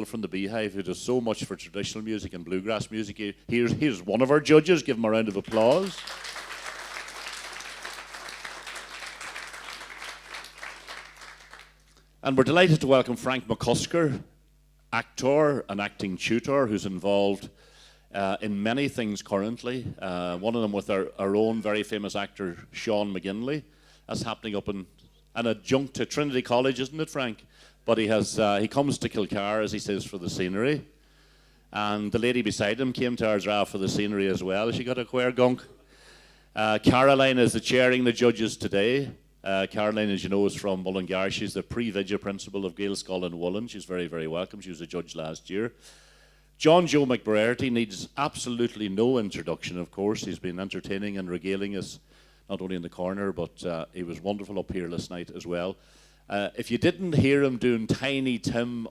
from the Beehive, who does so much for traditional music and bluegrass music. Here's one of our judges. Give him a round of applause. And we're delighted to welcome Frank McCusker, actor and acting tutor, who's involved in many things currently. One of them with our own very famous actor, Sean McGinley. That's happening up in an adjunct to Trinity College, isn't it, Frank? But he comes to Kilcar, as he says, for the scenery. And the lady beside him came to Ardra for the scenery as well. She got a queer gunk. Caroline is chairing the judges today. Caroline, as you know, is from Mullingar. She's the pre-vigia principal of Gaelscoil and Woolen. She's very, very welcome. She was a judge last year. John Joe McBraherty needs absolutely no introduction, of course. He's been entertaining and regaling us, not only in the corner, but he was wonderful up here last night as well. If you didn't hear him doing Tiny Tim,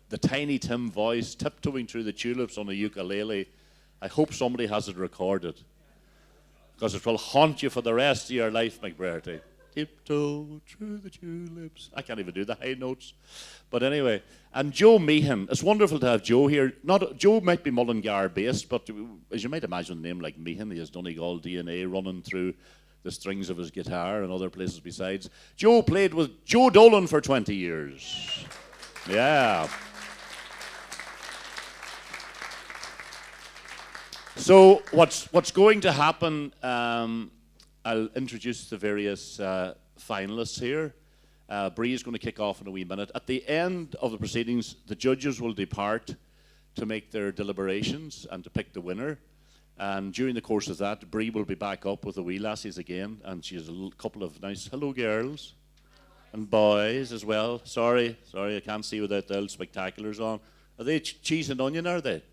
the Tiny Tim voice, tiptoeing through the tulips on a ukulele, I hope somebody has it recorded, because it will haunt you for the rest of your life, McBraherty. Tiptoe through the tulips. I can't even do the high notes. But anyway, and Joe Meehan. It's wonderful to have Joe here. Joe might be Mullingar based, but as you might imagine, a name like Meehan, he has Donegal DNA running through the strings of his guitar and other places besides. Joe played with Joe Dolan for 20 years. Yeah. So what's going to happen, I'll introduce the various finalists here. Bree is going to kick off in a wee minute. At the end of the proceedings, the judges will depart to make their deliberations and to pick the winner. And during the course of that, Bree will be back up with the wee lassies again, and she has a couple of nice hello girls and boys as well. Sorry, I can't see without the old spectaculars on. Are they cheese and onion, are they?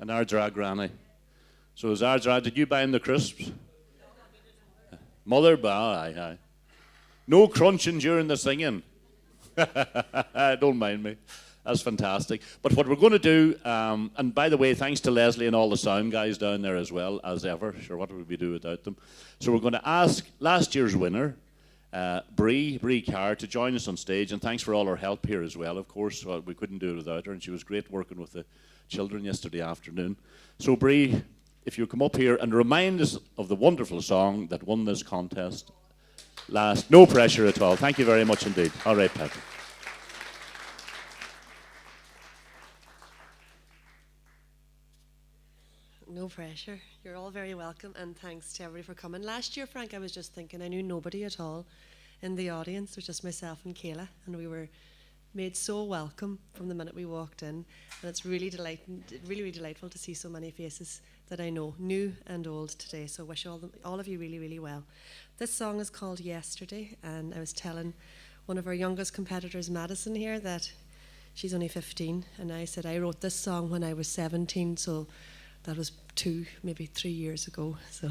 And our drag granny. So is our drag, did you buy in the crisps? Mother, aye. No crunching during the singing. Don't mind me. That's fantastic. But what we're going to do, and by the way, thanks to Leslie and all the sound guys down there as well, as ever. Sure, what would we do without them? So we're going to ask last year's winner, Bree Carr, to join us on stage. And thanks for all her help here as well, of course. We couldn't do it without her, and she was great working with the children yesterday afternoon. So Bree, if you come up here and remind us of the wonderful song that won this contest last. No pressure at all. Thank you very much indeed. All right, Pat. No pressure. You're all very welcome, and thanks to everybody for coming. Last year, Frank, I was just thinking, I knew nobody at all in the audience. It was just myself and Kayla, and we were made so welcome from the minute we walked in. And it's really delightful to see so many faces that I know, new and old today. So wish all of you really, really well. This song is called Yesterday, and I was telling one of our youngest competitors, Madison, here, that she's only 15, and I said I wrote this song when I was 17, so that was 2, maybe 3 years ago. So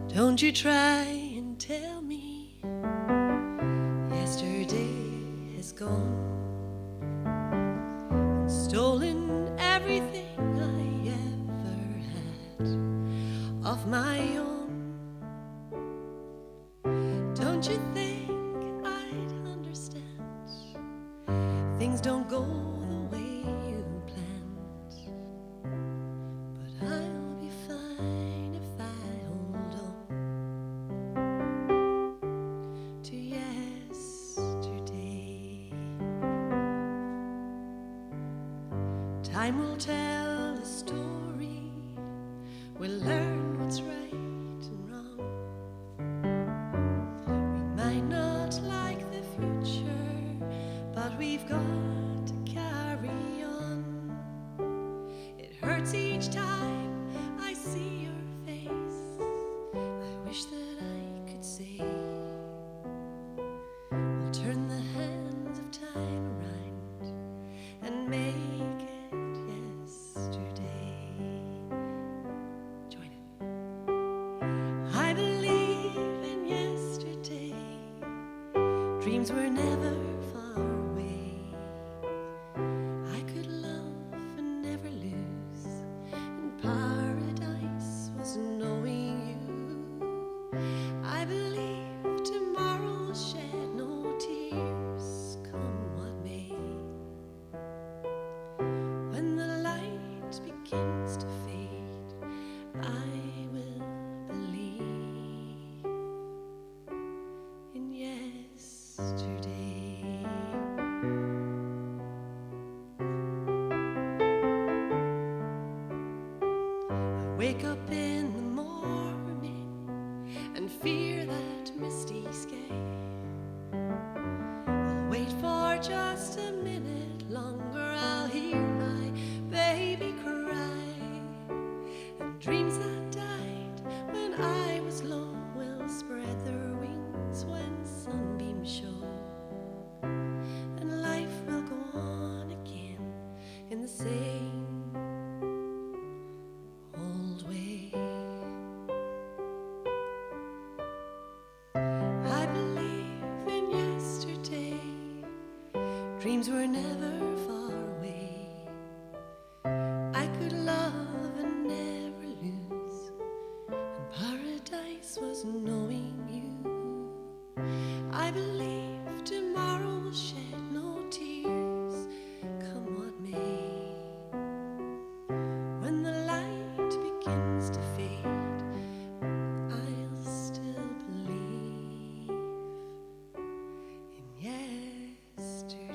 don't you try and tell me yesterday has gone, stolen everything I ever had of my own. Don't you think I'd understand? Things don't go the way you planned, but I'll be fine if I hold on to yesterday. Time will tell the story, we'll learn what's right and wrong. We might not like the future, but we've got to carry on. It hurts each time I see your face. I wish that I could say we'll turn the hands of time around and make it yesterday. Join it. I believe in yesterday. Dreams were never far away. I could love and never lose, and paradise was knowing you. I believe Wake up in the morning and fear that misty sky. I'll wait for just a minute longer. I'll hear my baby cry. And dreams that died when I was low will spread their wings when sunbeams show. And life will go on again in the same dreams were never far away. I could love and never lose, and paradise was knowing you. I believe tomorrow will shed no tears, come what may. When the light begins to fade, I'll still believe in yesterday.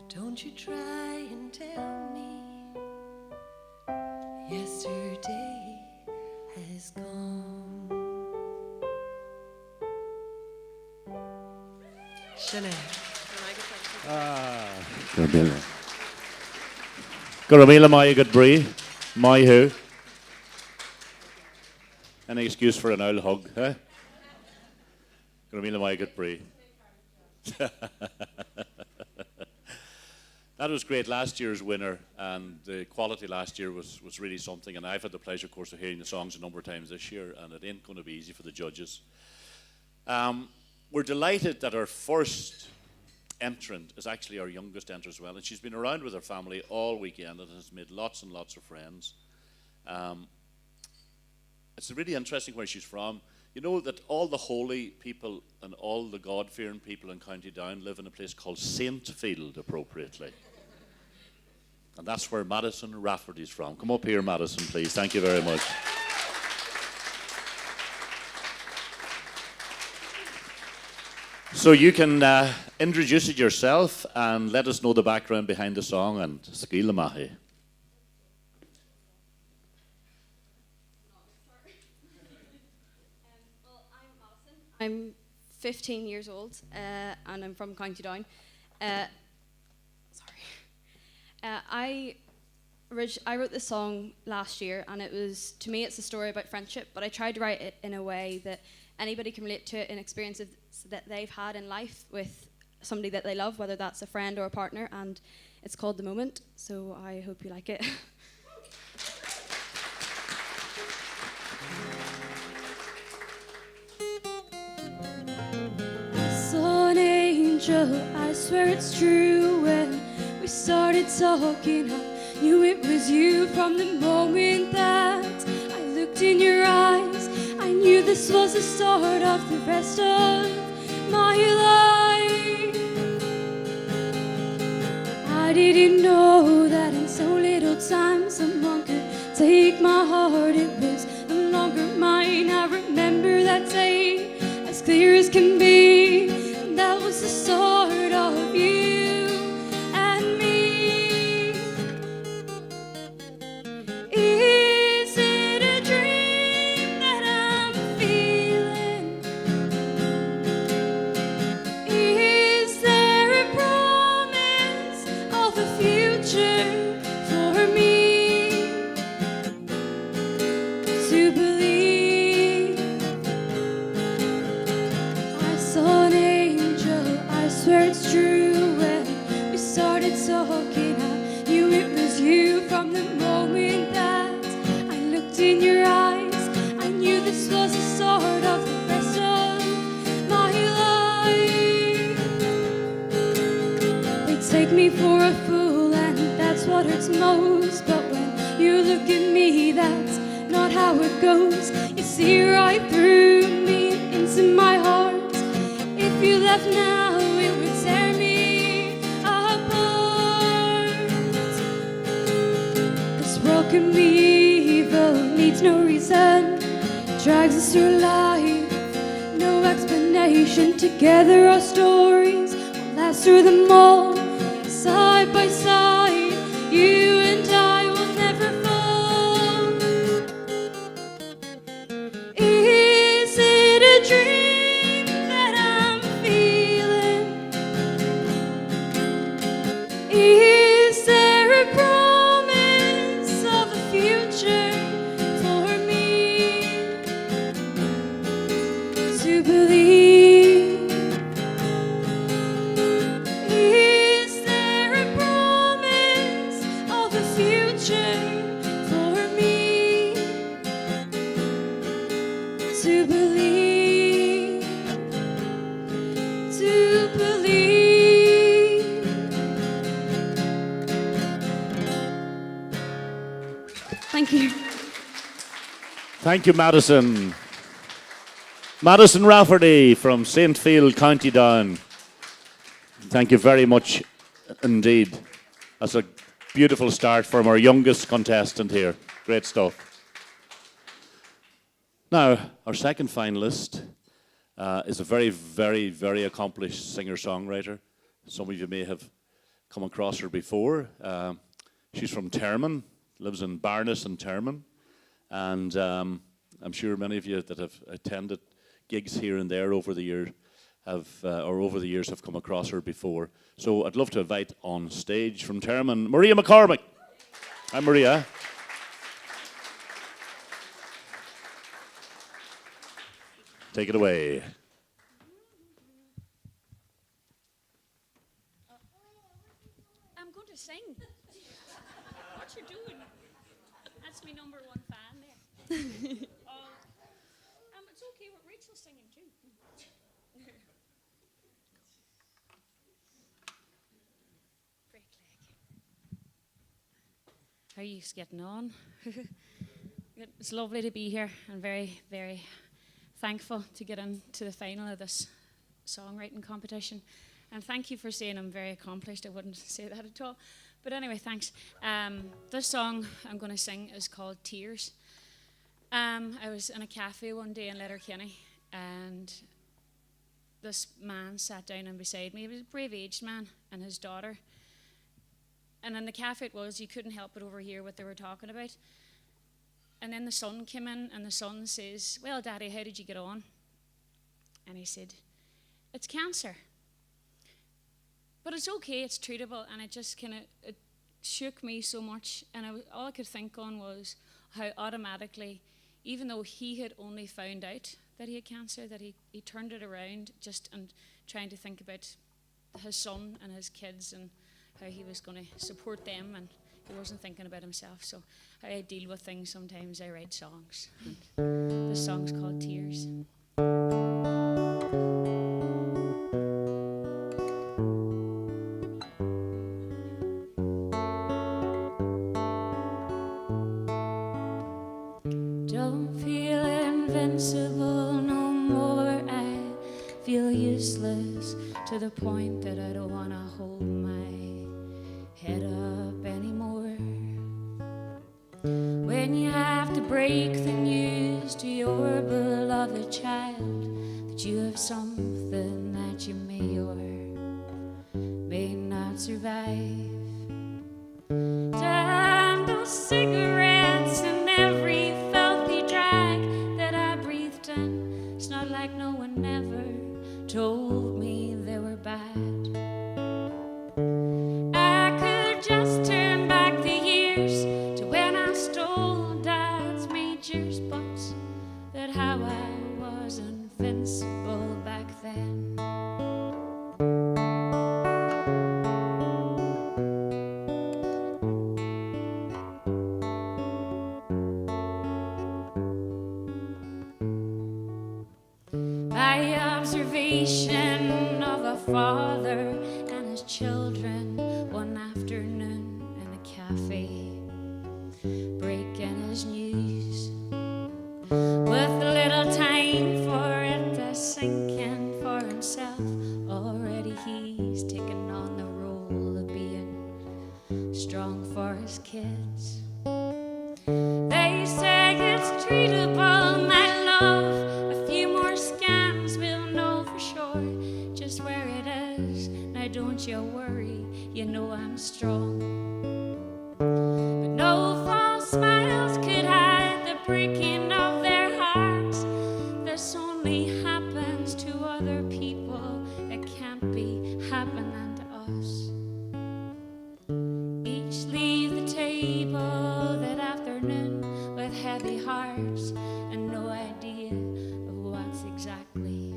Don't you try and tell me yesterday has gone. Sinead. Garamila Maya good brie. My who? Any excuse for an owl hug, eh? Garamila Maya good brie. That was great. Last year's winner, and the quality last year was really something. And I've had the pleasure, of course, of hearing the songs a number of times this year, and it ain't going to be easy for the judges. We're delighted that our first entrant is actually our youngest entrant as well, and she's been around with her family all weekend and has made lots and lots of friends. It's really interesting where she's from. You know that all the holy people and all the God-fearing people in County Down live in a place called Saintfield, appropriately. And that's where Madison Rafferty's from. Come up here, Madison, please. Thank you very much. So you can introduce it yourself and let us know the background behind the song, and Sgila Mahi. I'm 15 years old, and I'm from County Down. I wrote this song last year, and it was, to me, it's a story about friendship, but I tried to write it in a way that anybody can relate to it in experiences that they've had in life with somebody that they love, whether that's a friend or a partner, and it's called The Moment, so I hope you like it. I swear it's true. When we started talking, I knew it was you from the moment that I looked in your eyes. I knew this was the start of the rest of my life. I didn't know that in so little time someone could take my heart. It was no longer mine. I remember that day as clear as can be. That was the start of you and me. Is it a dream that I'm feeling? Is there a promise of a future for me to believe? I saw an angel, I swear it's true. When we started talking, I knew it was you from the moment that I looked in your eyes. I knew this was the start of the rest of my life. They take me for a fool, and that's what hurts most. But when you look at me, that's not how it goes. You see right through me into my heart. If you left now, it would tear me apart. This world can be evil. needs no reason, drags us through life, no explanation. Together our stories will last through them all, side by side, you and I will never fall. Is it a dream that I'm feeling? Is there a promise of a future for me to believe? Is there a promise of a future for me to believe? To believe. Thank you. Thank you, Madison. Madison Rafferty from St. Field, County Down. Thank you very much indeed. That's a beautiful start from our youngest contestant here. Great stuff. Now, our second finalist is a very, very, very accomplished singer-songwriter. Some of you may have come across her before. She's from Termon, lives in Barnes and Termon. And I'm sure many of you that have attended gigs here and there over the year over the years have come across her before. So I'd love to invite on stage from Termon, Maria McCormick. Hi, Maria. Take it away. I'm going to sing. What you doing? That's my number one fan there. It's okay with Rachel singing too. Break leg. How are you getting on? It's lovely to be here. I'm very, very thankful to get into the final of this songwriting competition. And thank you for saying I'm very accomplished. I wouldn't say that at all. But anyway, thanks. This song I'm going to sing is called Tears. I was in a cafe one day in Letterkenny, and this man sat down and beside me. He was a brave-aged man and his daughter. And in the cafe it was, you couldn't help but overhear what they were talking about. And then the son came in, and the son says, "Well, Daddy, how did you get on?" And he said, "It's cancer. But it's okay, it's treatable." And it just kind of, it shook me so much. And all I could think on was how automatically, even though he had only found out that he had cancer, that he turned it around just and trying to think about his son and his kids and how he was going to support them, and he wasn't thinking about himself. So how I deal with things, sometimes I write songs. And this song's called Tears. Don't feel invincible no more. I feel useless to the point that I don't want to hold my head up anymore. When you have to break the news to your beloved child that you have something that you may or may not survive. Damn those cigarettes and every filthy drag that I breathed in. It's not like no one ever told me they were bad. I could just turn back the years to when I stole Dad's majors, but that how I was invincible back then. My observation of a father and his children one afternoon in a cafe, breaking his news with little time for it to sink in for himself. Already he's taken on the role of being strong for his kids. They say it's treatable, my love. A few more scans, we'll know for sure just where it is. Now don't you worry, you know I'm strong. But no false smiles could hide the breaking of their hearts. This only happens to other people, it can't be happening to us. Each leave the table that afternoon with heavy hearts and no idea of what's exactly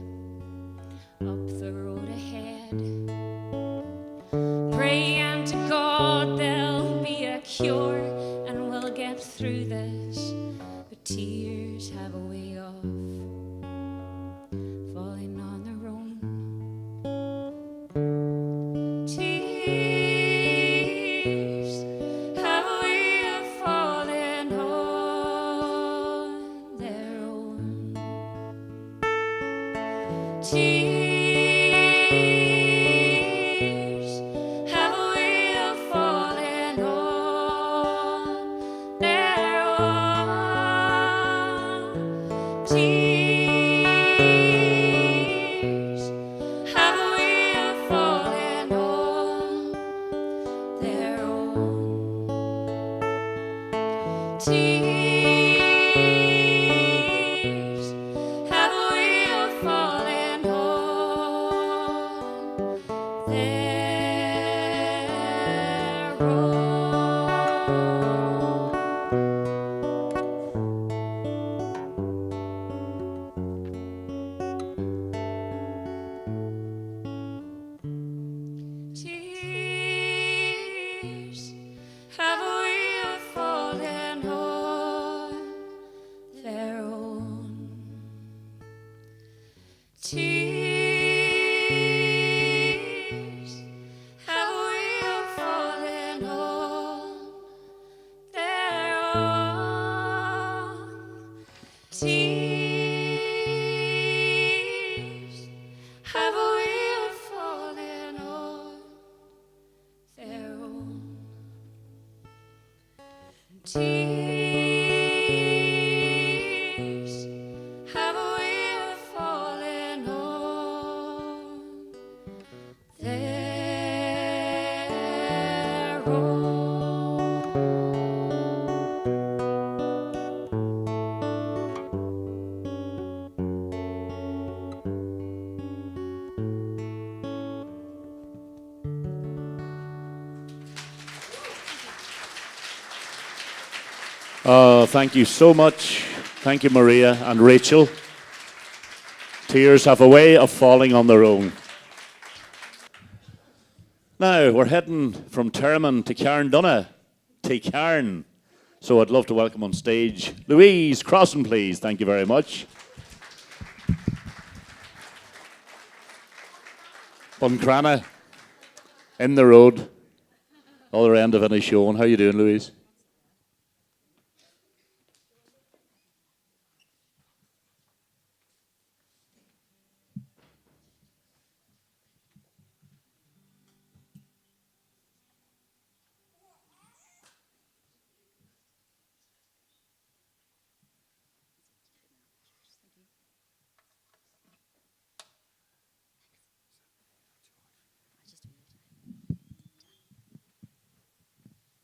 up the road ahead. Praying to God there'll be a cure and we'll get through this. But tears have a way of falling on their own. Tears have a way of falling on their own. Tears have a way of falling on their own. Tears have a way of falling on their own. Tears have a way of falling on their own. Tears have a way of falling on their own. Tears have a way of falling on their own. Tears have a way of falling on their own. Tears have a way of falling on their Thank you so much. Thank you, Maria and Rachel. Tears have a way of falling on their own. Now, we're heading from Termon to Cairndonagh, to Cairn. So I'd love to welcome on stage Louise Crossan, please. Thank you very much. Buncrana, in the road, other end of any show. How you doing, Louise?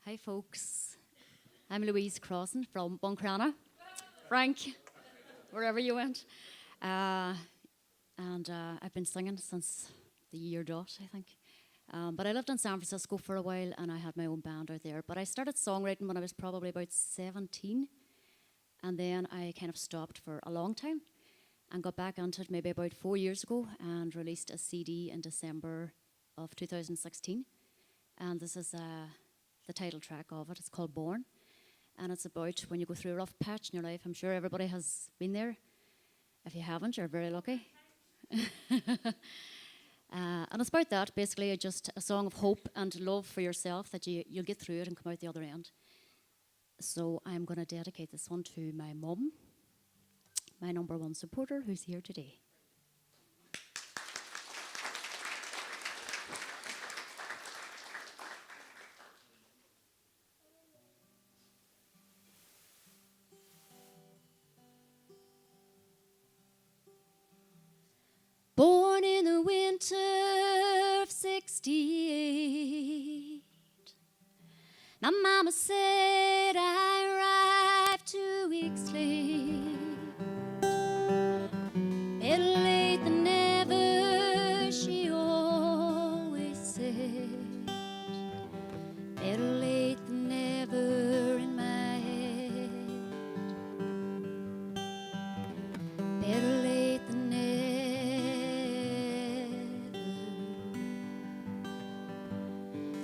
Hi folks, I'm Louise Crossan from Buncrana. Frank, wherever you went. I've been singing since the year dot, I think. But I lived in San Francisco for a while and I had my own band out there. But I started songwriting when I was probably about 17. And then I kind of stopped for a long time and got back into it maybe about 4 years ago and released a CD in December of 2016. And this is the title track of it. It's called Born. And it's about when you go through a rough patch in your life. I'm sure everybody has been there. If you haven't, you're very lucky. And it's about that, basically, just a song of hope and love for yourself that you'll get through it and come out the other end. So I'm going to dedicate this one to my mum, my #1 supporter, who's here today. 68. Now Mama said I arrived 2 weeks late. Better late than never, she always said. Better late than never in my head. Better late than never.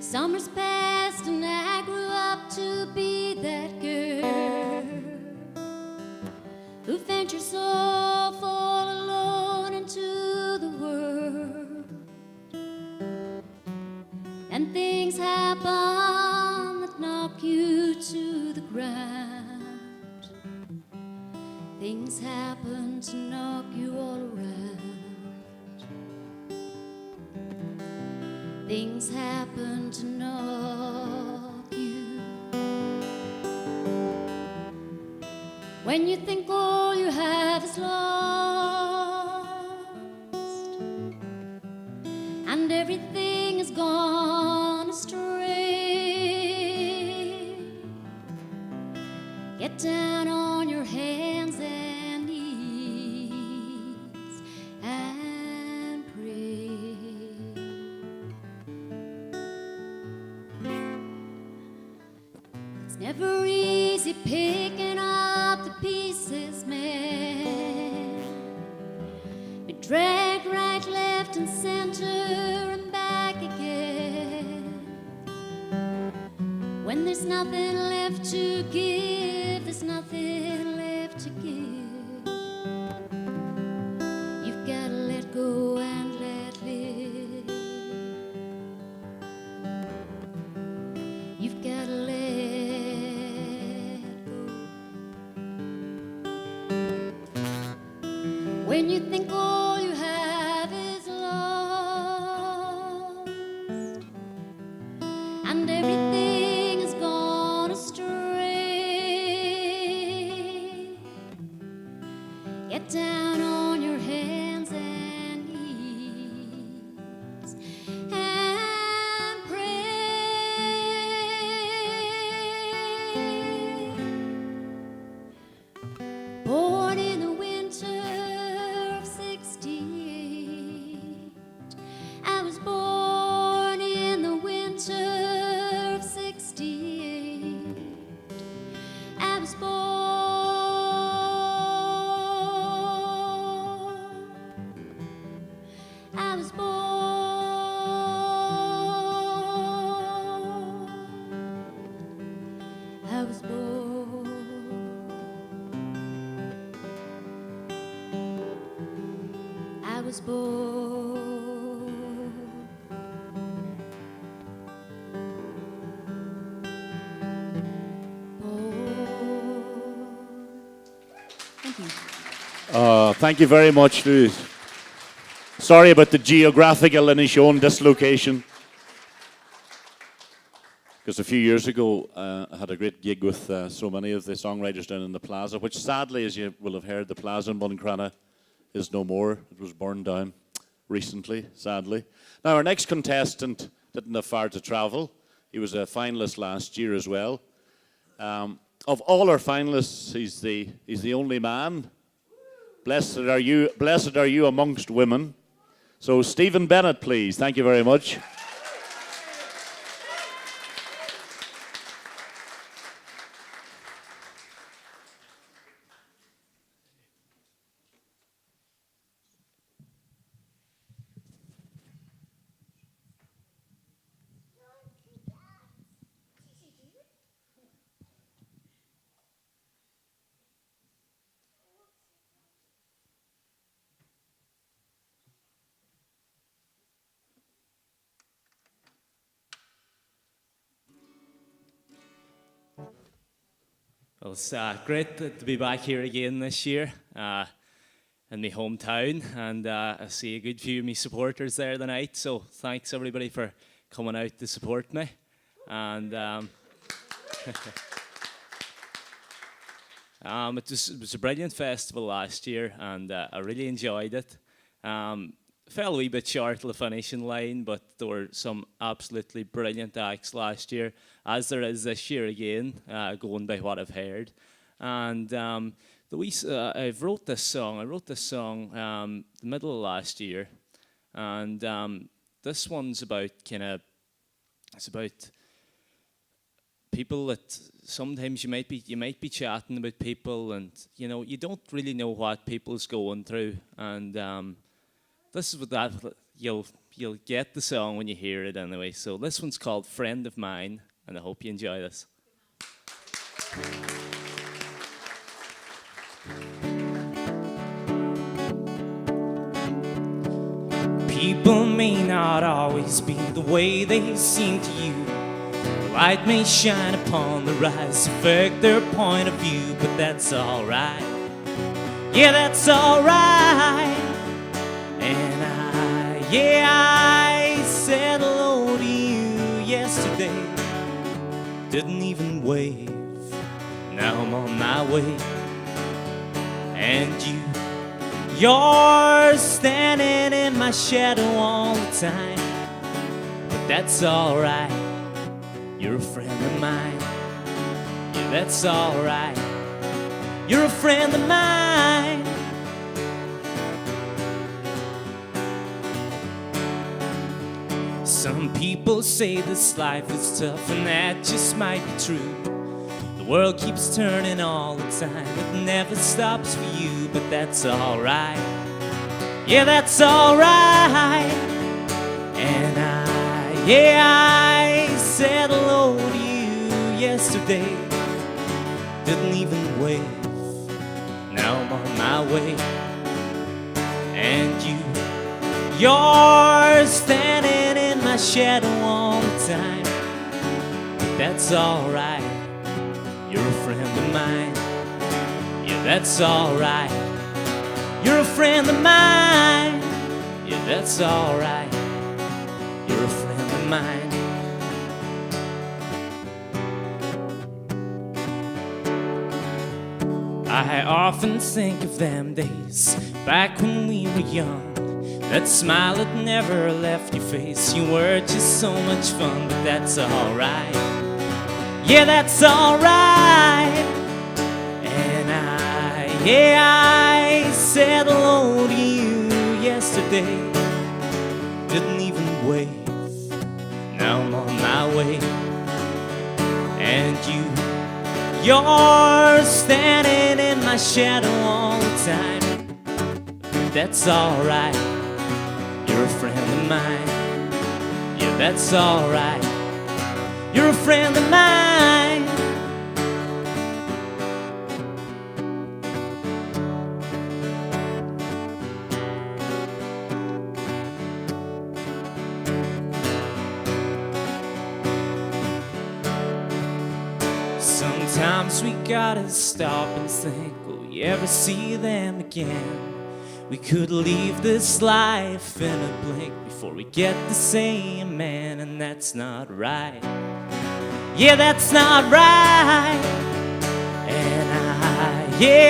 Summer's passed and I grew up to be that girl who ventures off all alone into the world. And things happen that knock you to the ground. Things happen to knock you all around. Things happen to knock you. When you think all you have is lost and everything is gone astray, get down on your hands and knees and pray. It's never easy picking up the pieces, man. Be dragged right, left, and center and back again. When there's nothing left to give, there's nothing left to give. You've got to let go and let live. You've got to let go. When you think all you have is lost and everything has gone astray, get down on your hands and knees and pray. Born in the winter of 68. I was born in the winter of 68. I was born. I was born. I was born. I was born. Thank you. Thank you very much, Louise. Sorry about the geographical Inishowen dislocation. Because a few years ago, I had a great gig with so many of the songwriters down in the plaza, which sadly, as you will have heard, the plaza in Buncrana is no more. It was burned down recently, sadly. Now, our next contestant didn't have far to travel. He was a finalist last year as well. Of all our finalists, he's the only man. Blessed are you amongst women. So, Stephen Bennett, please. Thank you very much. Well, it's great to be back here again this year in my hometown, and I see a good few of my supporters there tonight, so thanks everybody for coming out to support me. And it was a brilliant festival last year, and I really enjoyed it. fell a wee bit short of the finishing line, but there were some absolutely brilliant acts last year, as there is this year again, going by what I've heard. And I wrote this song the middle of last year, and this one's about it's about people that sometimes you might be chatting about people, and you don't really know what people's going through, and this is what that you'll get the song when you hear it anyway. So this one's called "Friend of Mine," and I hope you enjoy this. People may not always be the way they seem to you. The light may shine upon their eyes, affect their point of view, but that's alright. Yeah, that's alright. And I said hello to you yesterday. Didn't even wave. Now I'm on my way. And you're standing in my shadow all the time, but that's alright. You're a friend of mine. Yeah, that's alright. You're a friend of mine. Some people say this life is tough, and that just might be true. The world keeps turning all the time, it never stops for you, but that's alright. Yeah, that's alright. And I said hello to you yesterday. Didn't even wave. Now I'm on my way. And you're standing in my shadow all the time, but that's alright. You're a friend of mine. Yeah, that's alright. You're a friend of mine. Yeah, that's alright. You're a friend of mine. I often think of them days back when we were young. That smile that never left your face. You were just so much fun, but that's alright. Yeah, that's alright. And I said hello to you yesterday. Didn't even wave. Now I'm on my way. And you're standing in my shadow all the time. That's alright. You're a friend of mine. Yeah, that's alright. You're a friend of mine. Sometimes we gotta stop and think, will we ever see them again? We could leave this life in a blink before we get the same man, and that's not right. Yeah, that's not right. And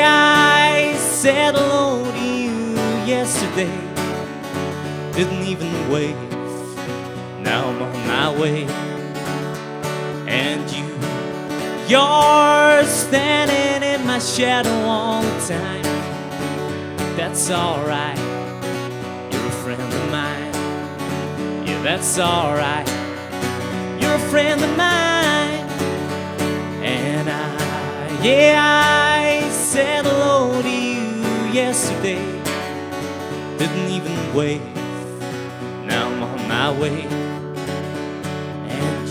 I said hello to you yesterday. Didn't even wave. Now I'm on my way. And you're standing in my shadow all the time. That's alright. You're a friend of mine. Yeah, that's alright. You're a friend of mine. And I said hello to you yesterday. Didn't even wave. Now I'm on my way. And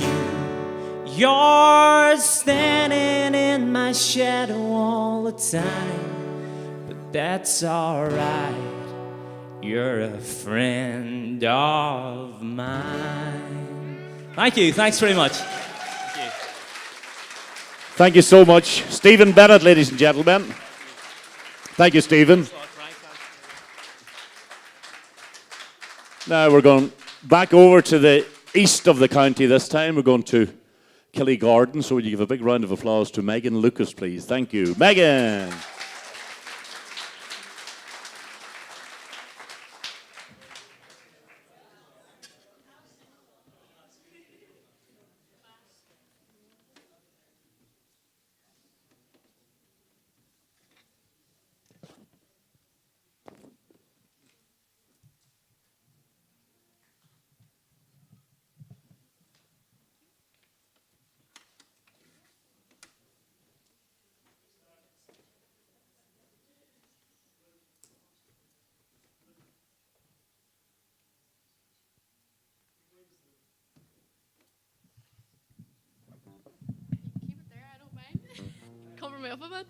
you're standing in my shadow all the time. That's alright. You're a friend of mine. Thank you. Thanks very much. Thank you. Thank you so much. Stephen Bennett, ladies and gentlemen. Thank you, Stephen. Now we're going back over to the east of the county this time. We're going to Killigordon. So would you give a big round of applause to Megan Lucas, please? Thank you. Megan. me up a bit.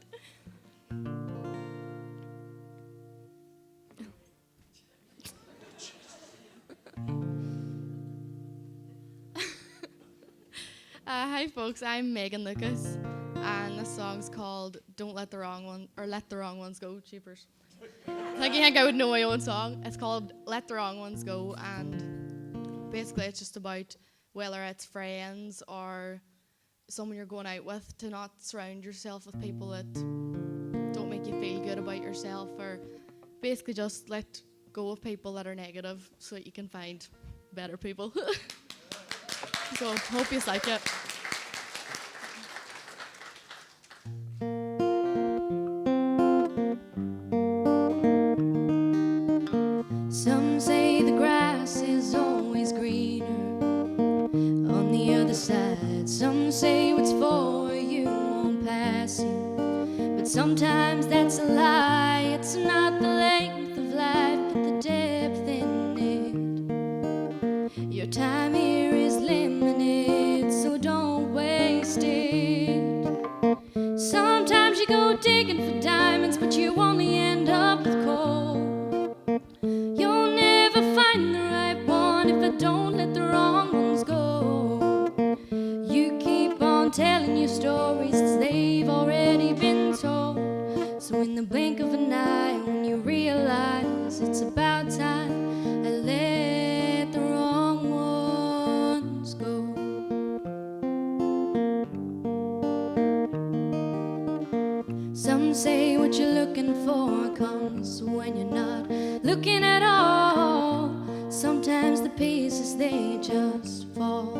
Hi folks, I'm Megan Lucas, and this song's called "Don't Let the Wrong One" or "Let the Wrong Ones Go." Cheapers. Like you think I would know my own song? It's called "Let the Wrong Ones Go," and basically it's just about whether it's friends or someone you're going out with, to not surround yourself with people that don't make you feel good about yourself, or basically just let go of people that are negative so that you can find better people. So hope you like it. Some say the grass is always greener on the other side. Some say what's for you won't pass you, but sometimes that's a lie. It's not the length of life, but the depth in it. Your time here is limited, so don't waste it. Sometimes you go digging for diamonds, but you only end up with coal. You'll never find the right one if I don't let the wrong ones go. You keep on telling your stories as they've already been told. So in the blink of an eye, when you realize it's about time, I let the wrong ones go. Some say what you're looking for comes when you're not looking at all. Sometimes the pieces, they just fall.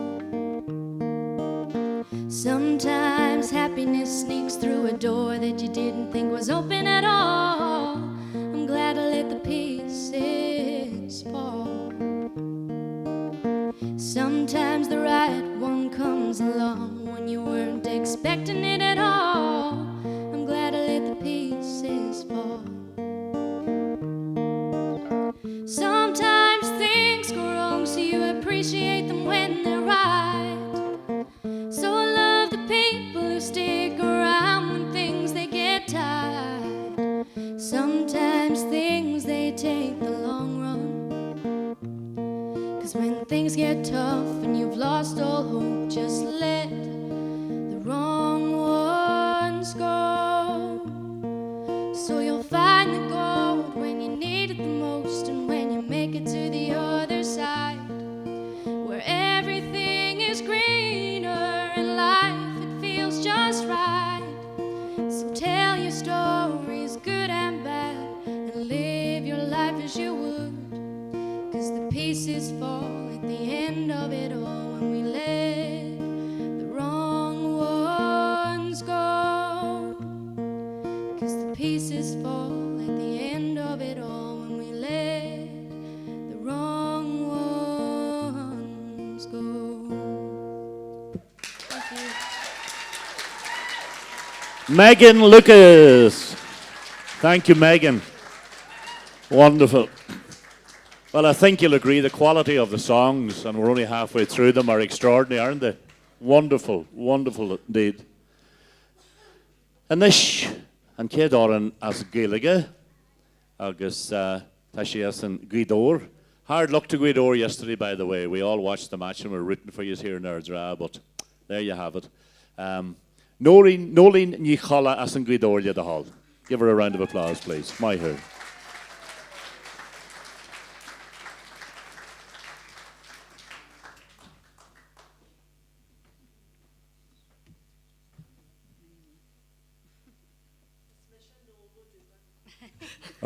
Sometimes happiness sneaks through a door that you didn't think was open at all. I'm glad I let the pieces fall. Sometimes the right one comes along when you weren't expecting it at all. I'm glad I let the pieces fall. Sometimes things go wrong, so you appreciate them when they're right. So I love the people who stick around when things they get tight. Sometimes things they take the long run, 'cause when things get tough and you've lost all hope, just let the wrong ones go. So you'll find the gold when you need it the most, and when you make it to the other side, where everything is greener and life, it feels just right. So tell your stories, good and bad, and live your life as you would, 'cause the pieces fall at the end of it all when we let the wrong ones go. 'Cause the pieces fall at the end of it all when we let the wrong ones go. Thank you. Megan Lucas. Thank you, Megan. Wonderful. Well, I think you'll agree the quality of the songs, and we're only halfway through them, are extraordinary, aren't they? Wonderful, wonderful indeed. Anish and Cédaran as Galligan, agus Tashias and Guidor. Hard luck to Guidor yesterday, by the way. We all watched the match and we're rooting for you here in Ardra, but there you have it. Nolín ní chala as an Guidor the hall. Give her a round of applause, please. My hair.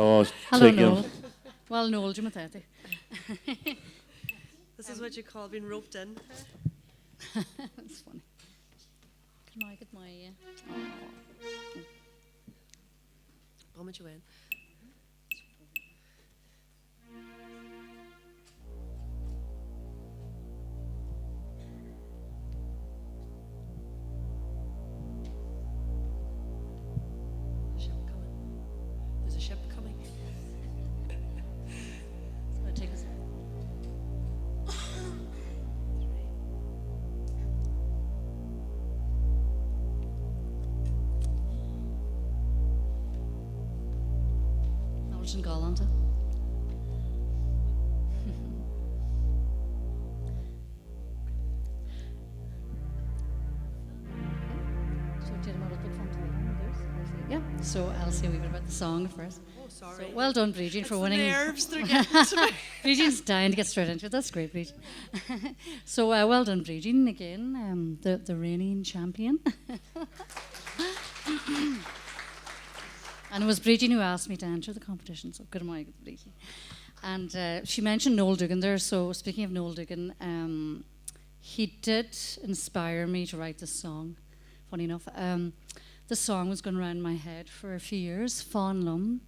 Oh, Hello, Noel. Well, Noel, do you want that? This is what you call being roped in. That's funny. Can I get my... How much you win? There's a ship coming. It's going to take us... much in Galligan. Yeah, so I'll say a wee bit about the song first. Oh, sorry. So, well done, Bridget, for It's winning. the nerves they're getting to me. Bridget's dying to get straight into it. That's great, Bridget. So, well done, Bridget, again, the reigning champion. And it was Bridget who asked me to enter the competition, so good morning, Bridget. And she mentioned Noel Dugan there, so speaking of Noel Dugan, he did inspire me to write this song, funny enough. The song was going around my head for a few years. Fáin Lum,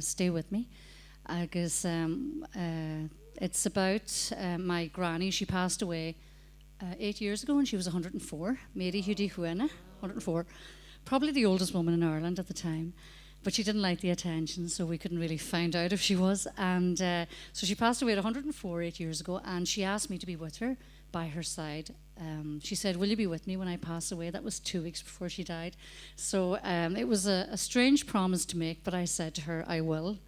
Stay With Me. Agus it's about my granny. She passed away 8 years ago and she was 104. Mary Hudi Huena, 104. Probably the oldest woman in Ireland at the time. But she didn't like the attention, so we couldn't really find out if she was. And so she passed away at 104 8 years ago, and she asked me to be with her, by her side. She said, will you be with me when I pass away? That was 2 weeks before she died. So it was a strange promise to make, but I said to her, I will.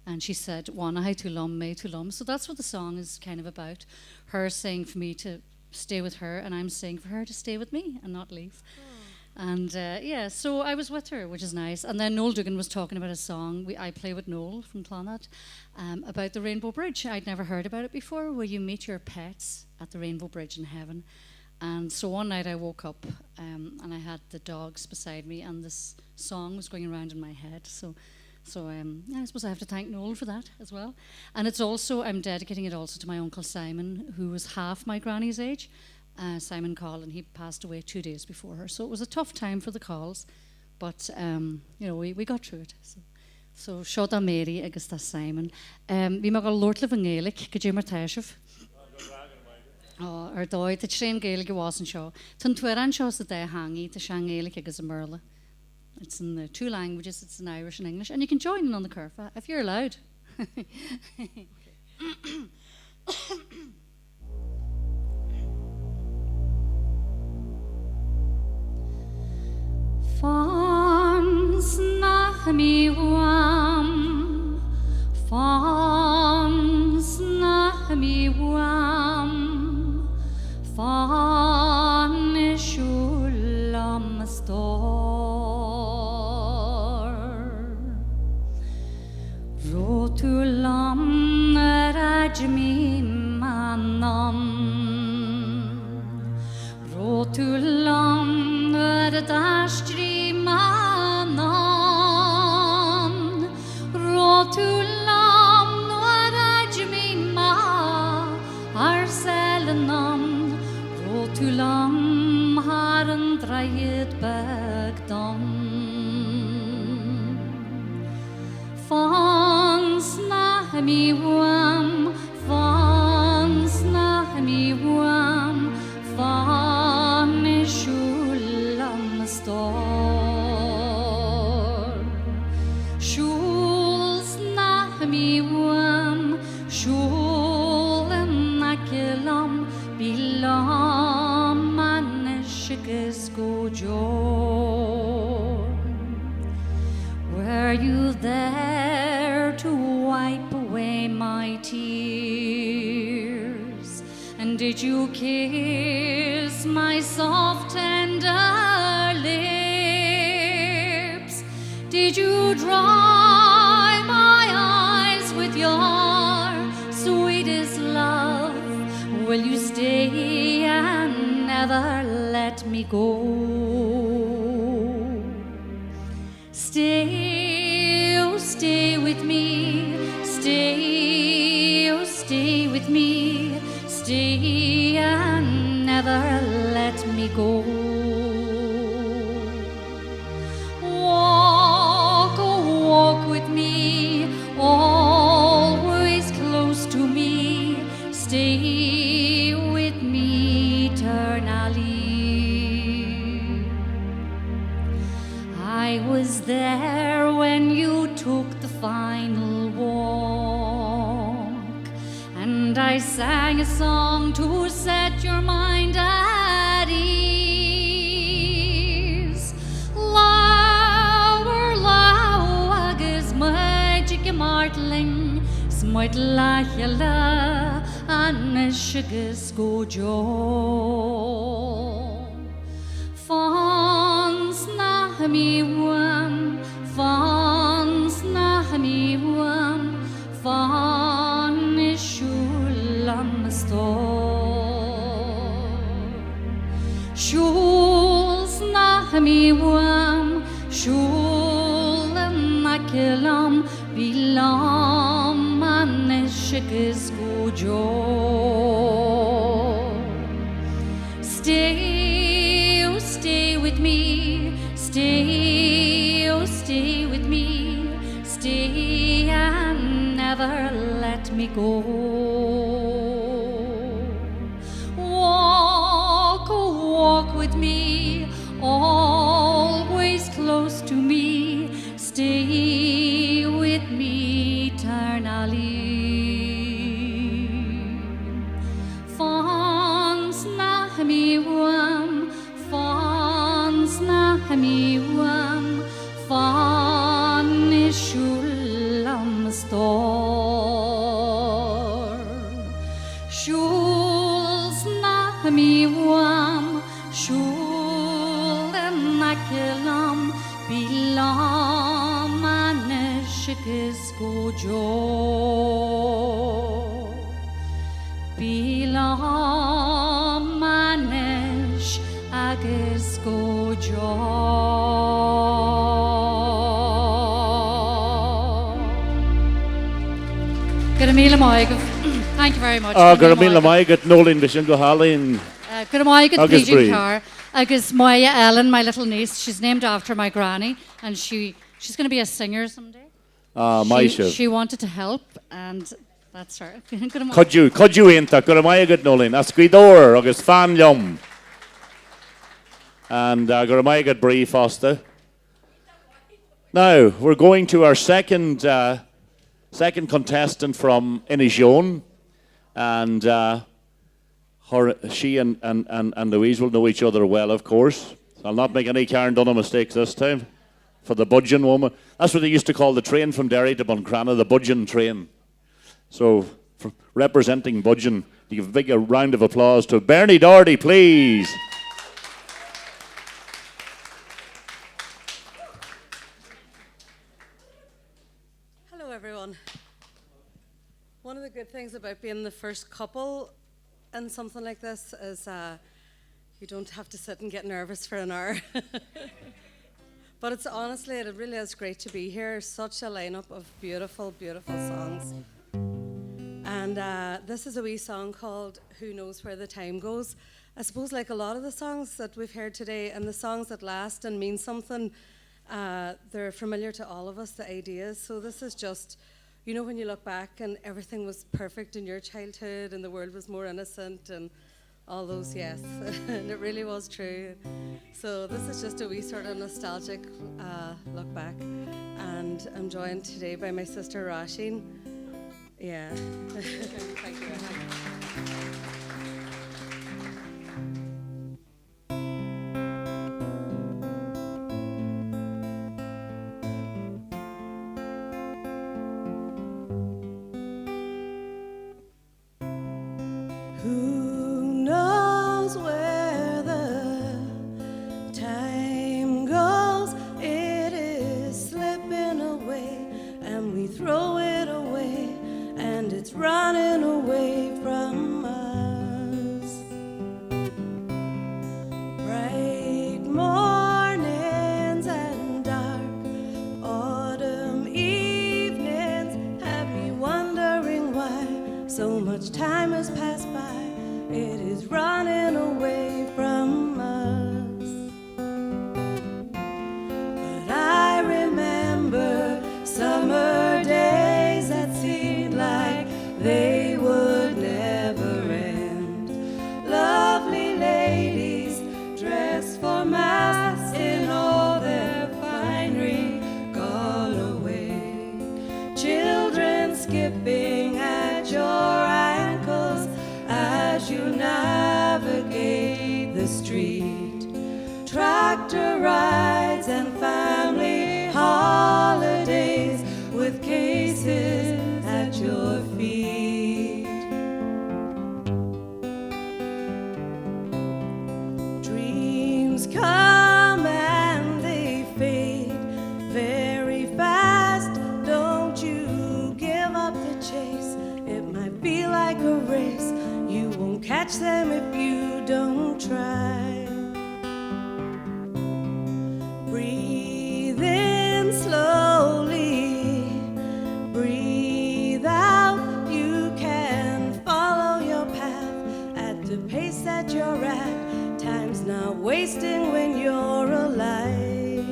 And she said, Wana hai tulum, me tulum. So that's what the song is kind of about. Her saying for me to stay with her, and I'm saying for her to stay with me and not leave. And yeah, so I was with her, which is nice. And then Noel Dugan was talking about a song. I play with Noel from Clonard about the Rainbow Bridge. I'd never heard about it before, where you meet your pets at the Rainbow Bridge in heaven. And so one night I woke up and I had the dogs beside me, and this song was going around in my head. So I suppose I have to thank Noel for that as well. And it's also, I'm dedicating it also to my uncle Simon, who was half my granny's age. Simon Call, and he passed away 2 days before her. So it was a tough time for the Calls, but we got through it. So Shoda Mary agus ta Simon. We mag al Lord Living Gaelic, go mar taisif. Ar dóid the train Gaelic wasn't show. Tun tuaran shows the day hangy the Shang Gaelic agus a Merla. It's in the 2 languages. It's in Irish and English, and you can join in on the curfa if you're allowed. Fans na mi wam, fans na mi wam, fan shulam stor, rotulam rajmi manam, rotulam radashri manan, rotulam rajmi ma arselanam, rotulam haran drayed bagdam. Fans na mi wam, fans na mi wam, fan shulam stor. Shuls na mi wam, shulem na kilam, bilam maneshikis go jor. Were you there to wipe away my tears? And did you kiss my soft tender lips? Did you dry my eyes with your sweetest love? Will you stay and never let me go? Stay, oh stay with me, stay, oh stay with me, stay and never let me go. Walk, oh walk with me, always close to me, stay with me eternally. I was there when you took the final walk, and I sang a song to set your mind at ease. Lower, low, agus magic mar Soit lachela an shigas go jo. Fons na mi wam, fons na mi wam, fon shulam sto. Shuls na mi wam, shulam makelam bilam an shigas go jo. Stay, oh stay with me, stay, oh stay with me, stay and never let me go. Walk, oh walk with me, always close to me, stay with me eternally. Fons na mi wam, fons na mi wam, fon shulam stor. Shuls na mi wam, shulam makelam bilam an shikas go jo. Bilam manish agus go Thank you very much. Garamila Maigat, Nolan Vision Gohalin. Guramaigad Agus Pidgin Bree. Car. Agus Maya Ellen, my little niece. She's named after my granny, and she's going to be a singer someday. Maisha. She wanted to help, and that's her. Could you inta Garamaigat Nolan, Asquidor, August Fan Yum. And Garamaigat Bree Foster. Now, we're going to our second contestant from Inishowen. And she and Louise will know each other well, of course. I'll not make any Karen Dunham mistakes this time. For the Budgeon woman. That's what they used to call the train from Derry to Buncrana, the Budgeon train. So, representing Budgeon, you give a big round of applause to Bernie Doherty, please. Hello, everyone. One of the good things about being the first couple in something like this is you don't have to sit and get nervous for an hour. But it really is great to be here. Such a lineup of beautiful, beautiful songs. And this is a wee song called Who Knows Where the Time Goes. I suppose like a lot of the songs that we've heard today and the songs that last and mean something, they're familiar to all of us, the ideas. So this is just, you know, when you look back and everything was perfect in your childhood and the world was more innocent and all those, yes, and it really was true. So this is just a wee sort of nostalgic look back. And I'm joined today by my sister Rasheen. Yeah. Thank you. Who knows where the time goes? It is slipping away, and we throw it away, and it's running away from us. Bright mornings and dark autumn evenings have me wondering why so much time has passed by. It is running away from us. But I remember summer days that seemed like they would never end. Lovely ladies dressed for mass in all their finery gone away. Children skipping at your ankles as you navigate the street. Tractor rides and family holidays with cases at your feet. catch them if you don't try. Breathe in slowly, breathe out. You can follow your path at the pace that you're at. Time's not wasting when you're alive.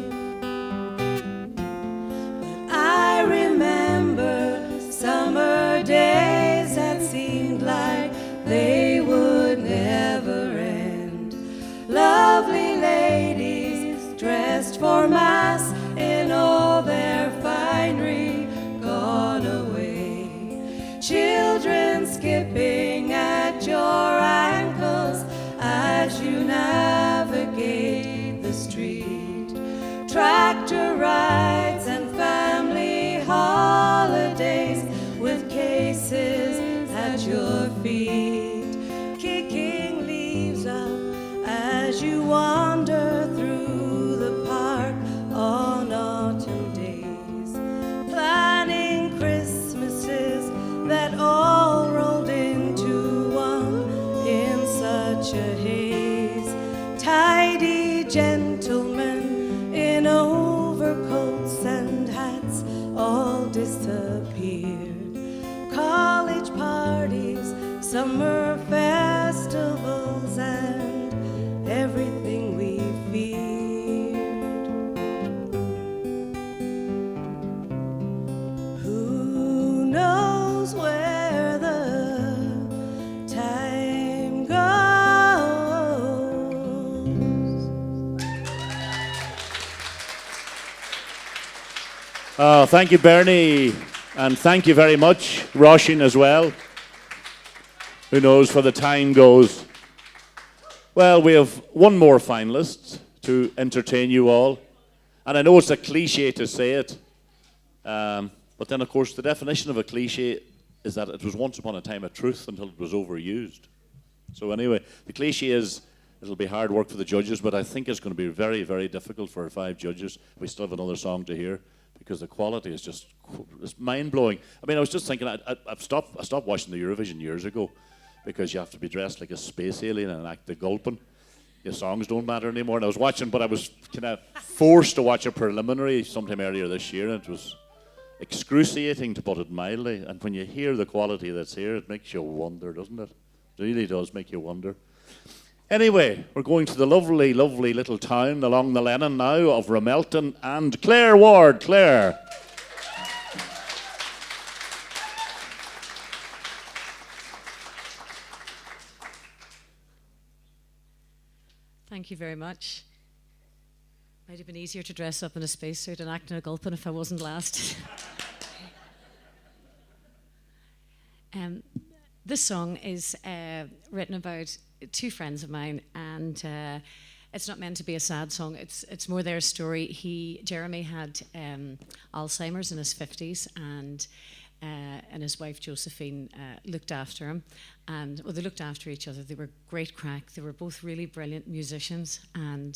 But I remember summer days that seemed like they would never end. Lovely ladies dressed for mass in all their finery gone away. Children skipping at your ankles as you navigate the street. Tractor rides and family holidays with cases at your feet. Kicking leaves up as you wander through the park on autumn days. Planning Christmases that all rolled into one in such a haze. Tidy gentlemen in overcoats and hats all disappeared. College parties, summer festivals, and everything we feared. Who knows where the time goes? Oh, thank you, Bernie. And thank you very much, Roisin, as well. Who knows where the time goes? Well, we have one more finalist to entertain you all. And I know it's a cliche to say it, but then, of course, the definition of a cliche is that it was once upon a time a truth until it was overused. So anyway, the cliche is it'll be hard work for the judges, but I think it's going to be very, very difficult for 5 judges. We still have another song to hear, because the quality is just it's mind-blowing. I mean, I was just thinking, I stopped watching the Eurovision years ago because you have to be dressed like a space alien and act the gulpin. Your songs don't matter anymore. And I was watching, but I was kind of forced to watch a preliminary sometime earlier this year, and it was excruciating, to put it mildly. And when you hear the quality that's here, it makes you wonder, doesn't it? It really does make you wonder. Anyway, we're going to the lovely, lovely little town along the Lennon now of Ramelton and Claire Ward. Claire. Thank you very much. Might have been easier to dress up in a spacesuit and act in a gulpin if I wasn't last. This song is written about 2 friends of mine, and it's not meant to be a sad song. It's more their story. Jeremy had Alzheimer's in his 50s, and his wife Josephine looked after him, and they looked after each other. They were great crack. They were both really brilliant musicians and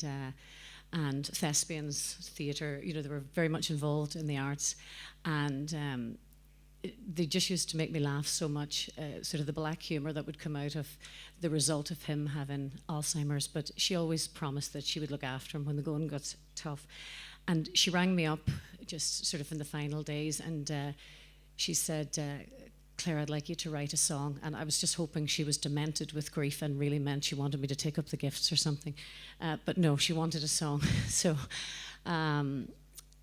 thespians, theatre. You know, they were very much involved in the arts, and they just used to make me laugh so much, sort of the black humour that would come out of the result of him having Alzheimer's. But she always promised that she would look after him when the going got tough. And she rang me up just sort of in the final days, and she said, Claire, I'd like you to write a song. And I was just hoping she was demented with grief and really meant she wanted me to take up the gifts or something. But no, she wanted a song. So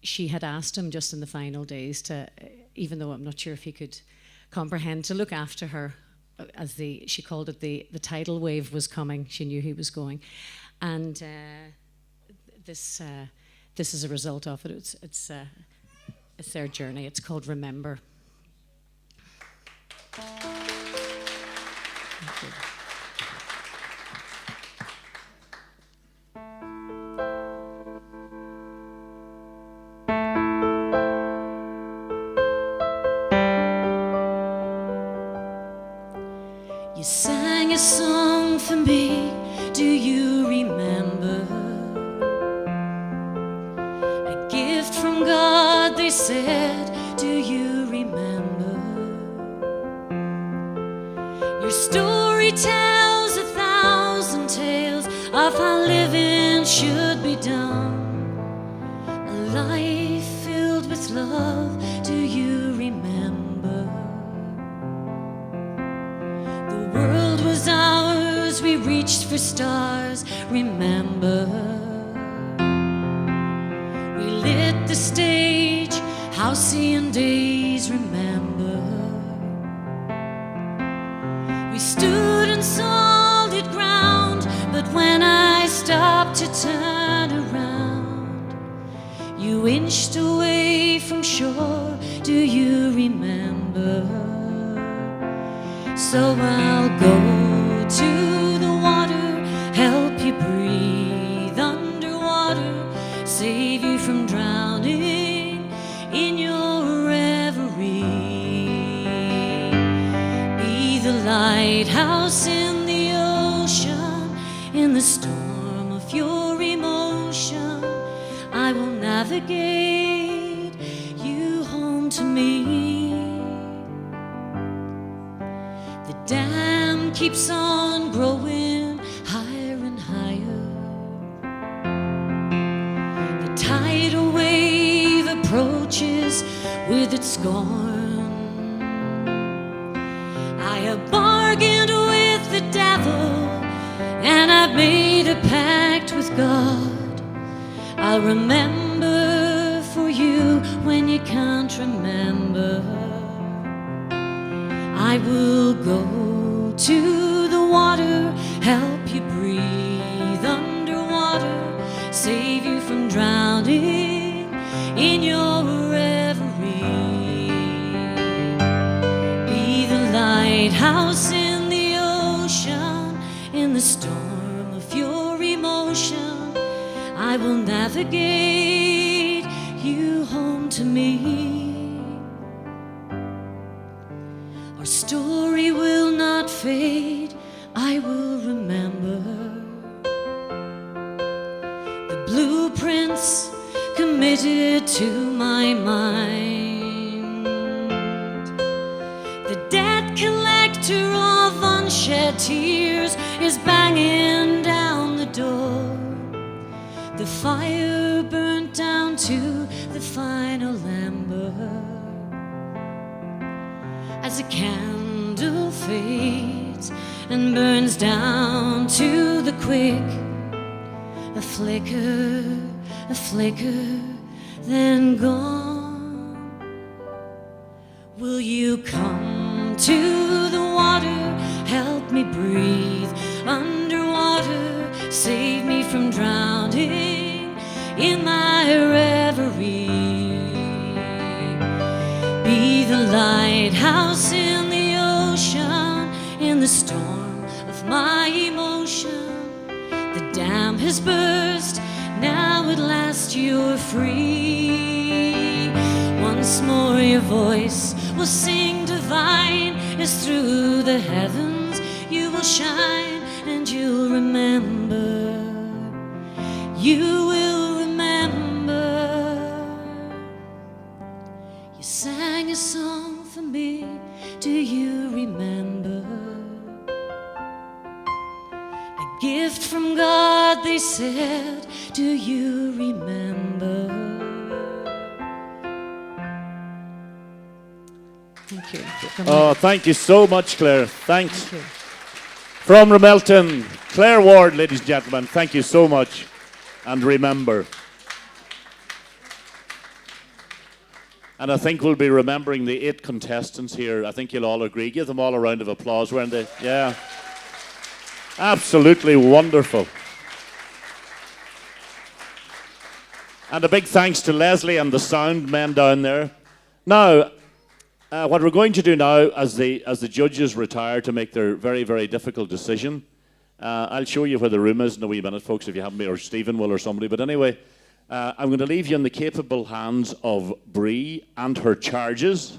she had asked him just in the final days to, even though I'm not sure if he could comprehend, to look after her as she called it, the tidal wave was coming. She knew he was going. And this is a result of it. It's their journey. It's called Remember. Thank you. You sang a song for me, do you remember? A gift from God, they said, do you remember? Your story tells living should be done. A life filled with love, do you remember? The world was ours, we reached for stars, remember? We lit the stage, halcyon days, remember? We stood on solid ground, but when I stopped to turn around, you inched away from shore, do you remember? So I'll go to the water, help you breathe underwater, save you from drowning in your reverie. Be the lighthouse in the ocean, in the storm of your emotion. I will navigate you home to me. The dam keeps on growing higher and higher. The tidal wave approaches with its scorn. I have bargained with the devil, and I've made a pact with God. I'll remember for you when you can't remember. I will go to the water, help you breathe underwater, save you from drowning in your reverie. Be the lighthouse in the ocean, in the storm of your emotion. I will navigate you home to me. Our story will not fade, I will remember. The blueprints committed to my mind. The debt collector of unshed tears is banging down the door. The fire burnt down to the final ember. As a candle fades and burns down to the quick, a flicker, then gone. Will you come to the water, help me breathe underwater, save me from drowning in my reverie? Be the lighthouse in the ocean, in the storm of my emotion. The dam has burst, now at last you're free. Once more your voice will sing divine, as through the heavens you will shine, and you'll remember. You will remember. You sang a song for me, do you remember? A gift from God, they said, do you remember? Thank you. Oh, thank you so much, Claire. Thanks. Thank you. From Ramelton, Claire Ward, ladies and gentlemen, thank you so much. And remember. And I think we'll be remembering the 8 contestants here. I think you'll all agree. Give them all a round of applause, weren't they? Yeah. Absolutely wonderful. And a big thanks to Leslie and the sound men down there. Now, what we're going to do now, as the judges retire to make their very, very difficult decision, I'll show you where the room is in a wee minute, folks, if you haven't been, or Stephen will, or somebody. But anyway, I'm going to leave you in the capable hands of Bree and her charges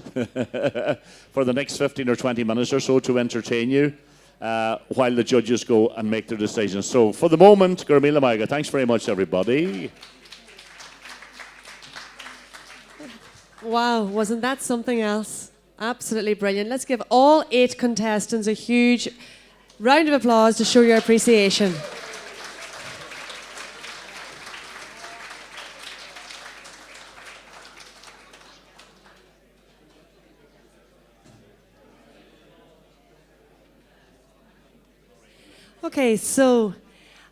for the next 15 or 20 minutes or so to entertain you while the judges go and make their decisions. So for the moment, Gurmila Maiga, thanks very much, everybody. Wow, wasn't that something else? Absolutely brilliant. Let's give all 8 contestants a huge round of applause to show your appreciation. Okay, so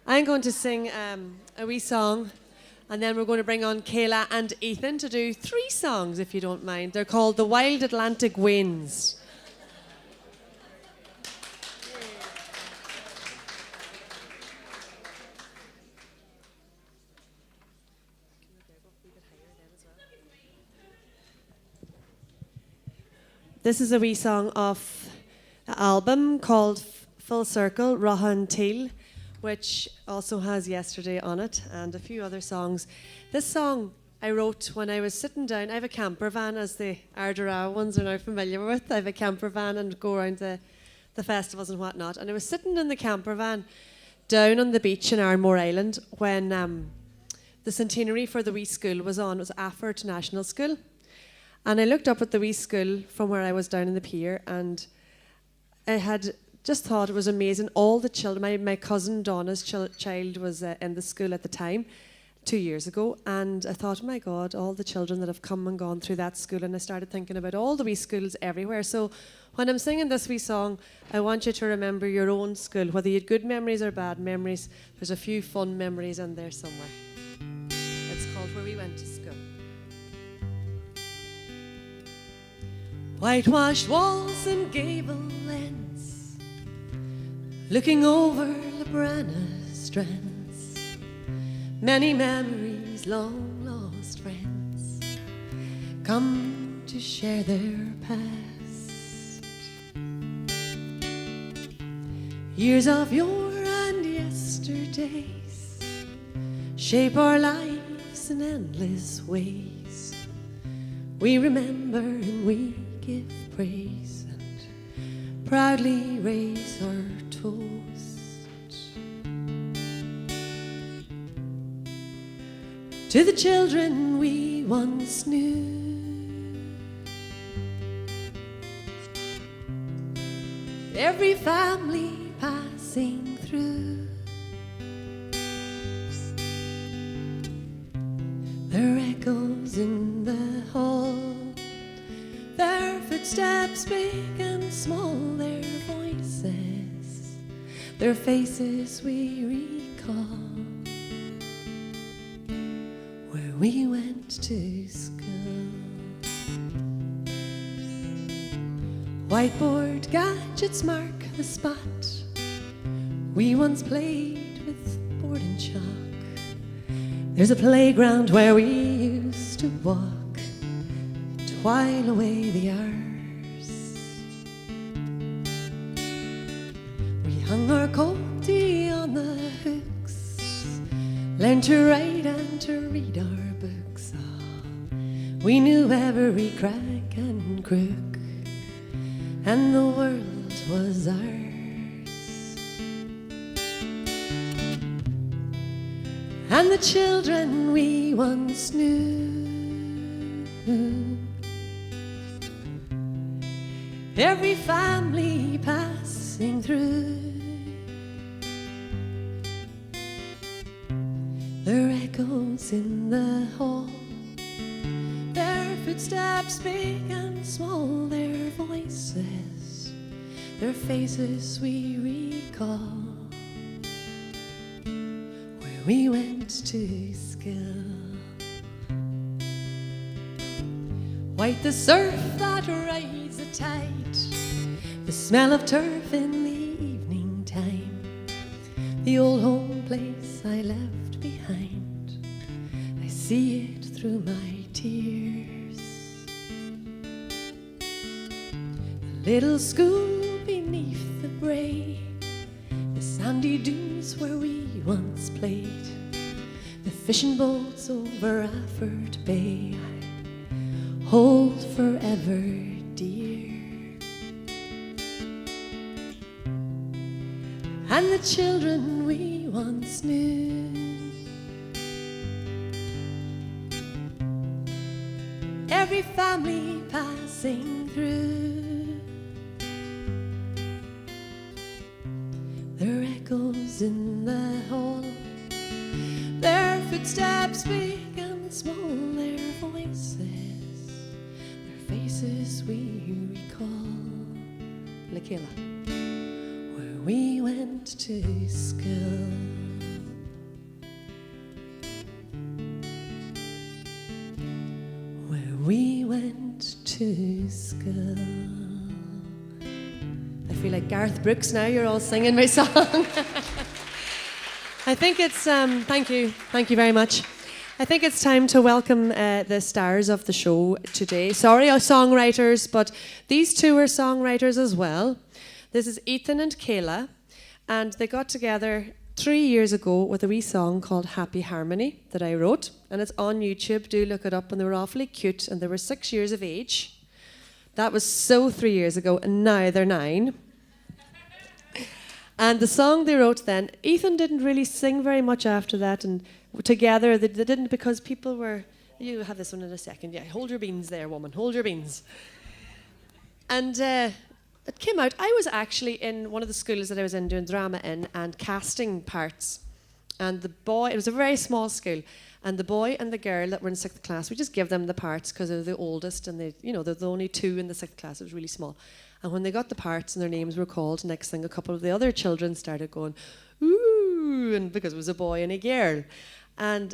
I'm going to sing a wee song, and then we're going to bring on Kayla and Ethan to do 3 songs, if you don't mind. They're called The Wild Atlantic Winds. This is a wee song off the album called Full Circle, Rahan Teal, which also has Yesterday on it and a few other songs. This song I wrote when I was sitting down. I have a camper van, as the Ardara ones are now familiar with. I have a camper van and go around the festivals and whatnot. And I was sitting in the camper van down on the beach in Armore Island when the centenary for the wee school was on. It was Afford National School. And I looked up at the wee school from where I was down in the pier, and I had just thought it was amazing. All the children, my cousin Donna's child was in the school at the time, 2 years ago, and I thought, oh my God, all the children that have come and gone through that school, and I started thinking about all the wee schools everywhere. So when I'm singing this wee song, I want you to remember your own school, whether you had good memories or bad memories. There's a few fun memories in there somewhere. It's called Where We Went to School. Whitewashed walls and gable ends, looking over Labrana strands, many memories, long lost friends, come to share their past. Years of yore and yesterdays shape our lives in endless ways. We remember and we give praise and proudly raise our toast to the children we once knew. Every family passing through, there are echoes in the hall, their footsteps big and small, their voices, their faces we recall, where we went to school. Whiteboard gadgets mark the spot we once played with board and chalk. There's a playground where we used to walk to while away the hours. We hung our coatie on the hooks, learned to write and to read our books. Oh, we knew every crack and crook, and the world was ours. And the children we once knew, every family passing through, their echoes in the hall, their footsteps big and small, their voices, their faces we recall, where we went to school. White the surf that rides the tide, the smell of turf in the evening time, the old home place I left behind, I see it through my tears. The little school beneath the brae, the sandy dunes where we once played, the fishing boats over Afford Bay, I hold forever dear. And the children we once knew, every family passing through, their echoes in the hall, their footsteps big and small, their voices, their faces we recall. Lakela, where we went to school. Where we went to school. I feel like Garth Brooks now, you're all singing my song. I think it's, thank you very much. I think it's time to welcome the stars of the show today. Sorry, songwriters, but these two are songwriters as well. This is Ethan and Kayla, and they got together 3 years ago with a wee song called Happy Harmony that I wrote, and it's on YouTube. Do look it up, and they were awfully cute, and they were 6 years of age. That was so 3 years ago, and now they're 9. And the song they wrote then, Ethan didn't really sing very much after that, and together they didn't, because people were, you have this one in a second, yeah, hold your beans there, woman, hold your beans. And it came out, I was actually in one of the schools that I was in doing drama in and casting parts. And the boy, it was a very small school, and the boy and the girl that were in 6th class, we just give them the parts because they're the oldest, and they, you know, they're the only 2 in the 6th class. It was really small. And when they got the parts and their names were called, next thing a couple of the other children started going, ooh, and because it was a boy and a girl. And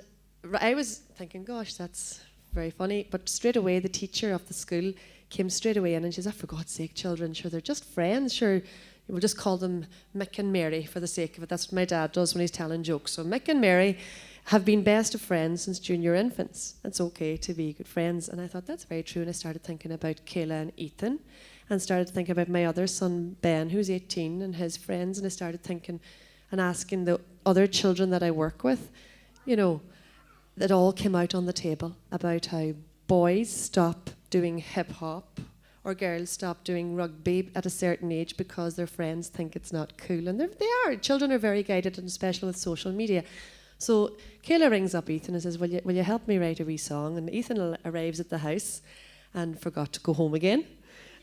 I was thinking, gosh, that's very funny. But straight away, the teacher of the school came straight away in and she said, oh, for God's sake, children, sure, they're just friends, sure. We'll just call them Mick and Mary for the sake of it. That's what my dad does when he's telling jokes. So Mick and Mary have been best of friends since junior infants. It's okay to be good friends. And I thought, that's very true. And I started thinking about Kayla and Ethan, and started thinking about my other son, Ben, who's 18, and his friends. And I started thinking and asking the other children that I work with, you know, that all came out on the table about how boys stop doing hip-hop or girls stop doing rugby at a certain age because their friends think it's not cool. And they are. Children are very guided, and especially with social media. So Kayla rings up Ethan and says, will you help me write a wee song? And Ethan arrives at the house and forgot to go home again.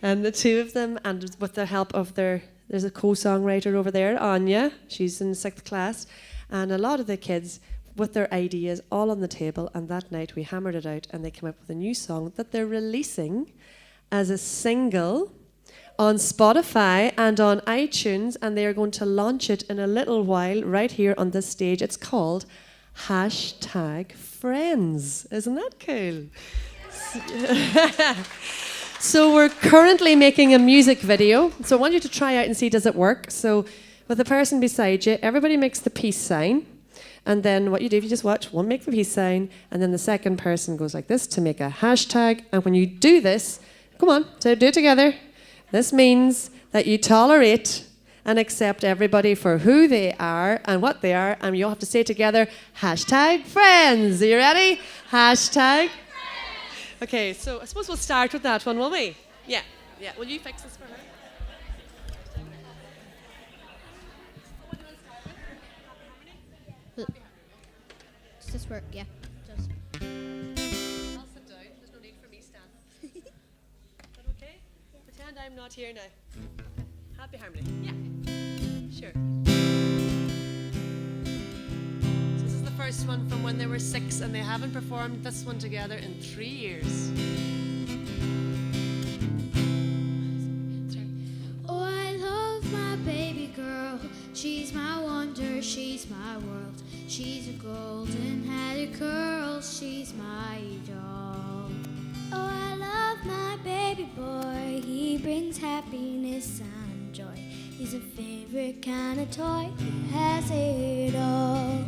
And the two of them, and with the help of there's a co-songwriter over there, Anya, she's in 6th class, and a lot of the kids with their ideas all on the table. And that night we hammered it out, and they came up with a new song that they're releasing as a single on Spotify and on iTunes, and they are going to launch it in a little while right here on this stage. It's called #Friends. Isn't that cool? So we're currently making a music video. So I want you to try out and see, does it work? So with the person beside you, everybody makes the peace sign. And then what you do, if you just watch, one make the peace sign, and then the second person goes like this to make a hashtag. And when you do this, come on, so do it together. This means that you tolerate and accept everybody for who they are and what they are. And you'll have to say together, #friends. Are you ready? #. Okay, so I suppose we'll start with that one, will we? Yeah. Will you fix this for her? Does this work? Yeah. Just. I'll sit down. There's no need for me standing. Is that okay? Pretend I'm not here now. Happy Harmony. Yeah. Sure. So this is the first one from when they were 6, and they haven't performed this one together in 3 years. Oh, I love my baby girl. She's my wonder, she's my world. She's a golden-headed girl, she's my doll. Oh, I love my baby boy. He brings happiness and joy. He's a favorite kind of toy. He has it all.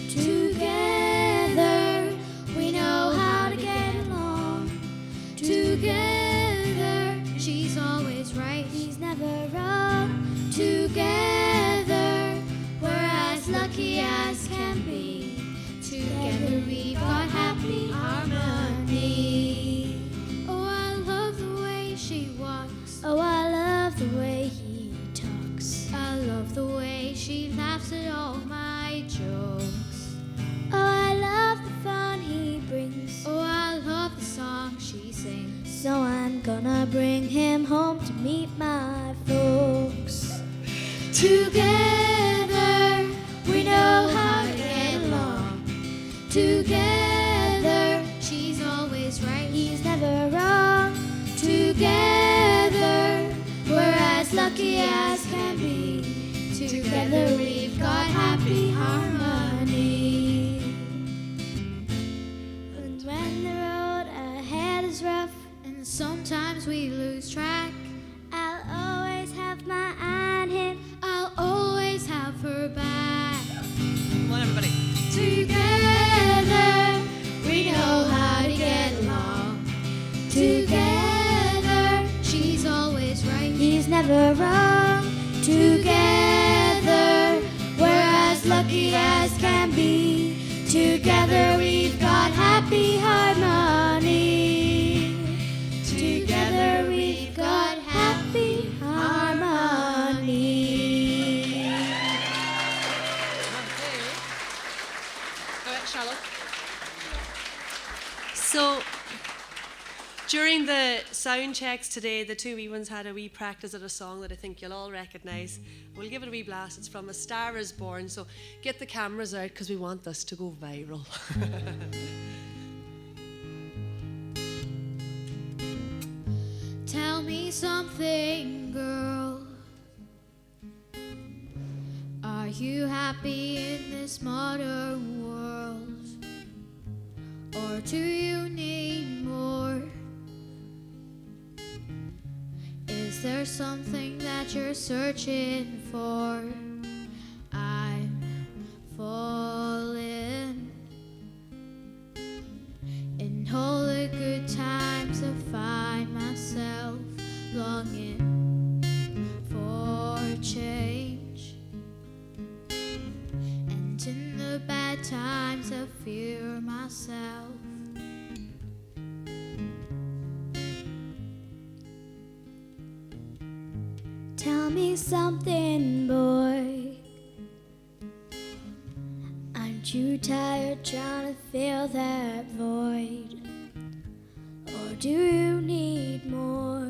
Together, we know how to get along. Together, she's always right, he's never wrong. Together, we're as lucky as can be. Together, we've got happy harmony. Oh, I love the way she walks. Oh, I love the way he talks. I love the way she laughs at all my jokes. Oh, I love the fun he brings. Oh, I love the song she sings. So I'm gonna bring him home to meet my folks. Together, we know how to get along. Together, she's always right, he's never wrong. Together, we're as lucky as can be. Together we've got happy harmony. And when the road ahead is rough and sometimes we lose track, I'll always have my eye on him, I'll always have her back. Come on, everybody. Together we know how to get along. Together she's always right, he's never wrong. Together we're as lucky as can be. Together we've got happy harmony. Together we've got happy harmony. All right, Charlotte. So, during the sound checks today, the two wee ones had a wee practice at a song that I think you'll all recognise. We'll give it a wee blast. It's from A Star Is Born, so get the cameras out because we want this to go viral. Tell me something, girl. Are you happy in this modern world? Or do you need more? Is there something that you're searching for? I'm falling. In all the good times I find myself longing for change. And in the bad times I fear myself. Tell me something, boy. Aren't you tired trying to fill that void? Or do you need more?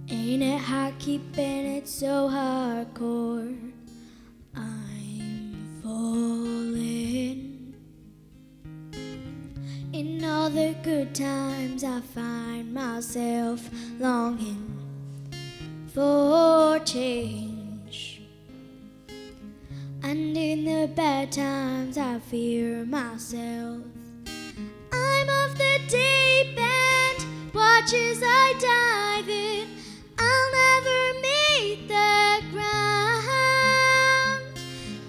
Ain't it hard keeping it so hardcore? I'm falling. In all the good times I find myself longing for change. And in the bad times I fear myself. I'm off the deep end, watch as I dive in. I'll never meet the ground.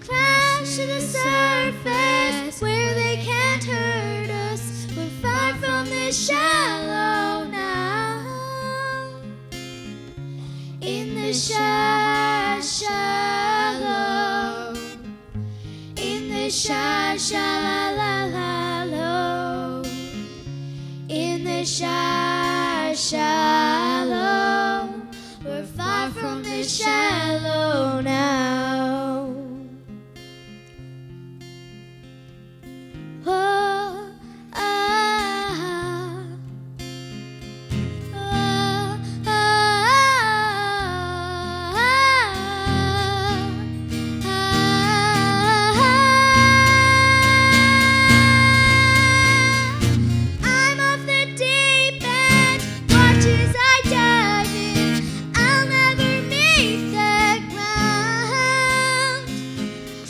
Crash to the surface where they can't hurt us. We're far from the shallow now. In the shallow, in the shallow, in the shallow, we're far from the shallow now. Oh, ah, oh, I'm off the deep end, watch as I dive in. I'll never meet the ground.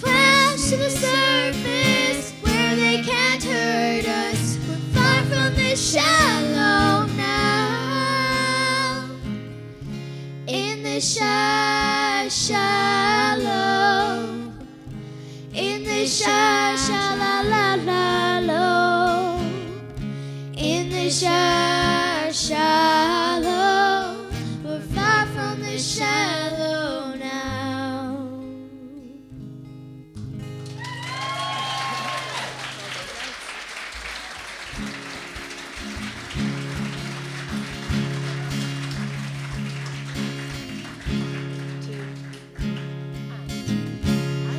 Crash to the surface where they can't hurt us. We're far from the shallow now. In the shallow, in the shallow, in the shallow, we're far from the shallow now.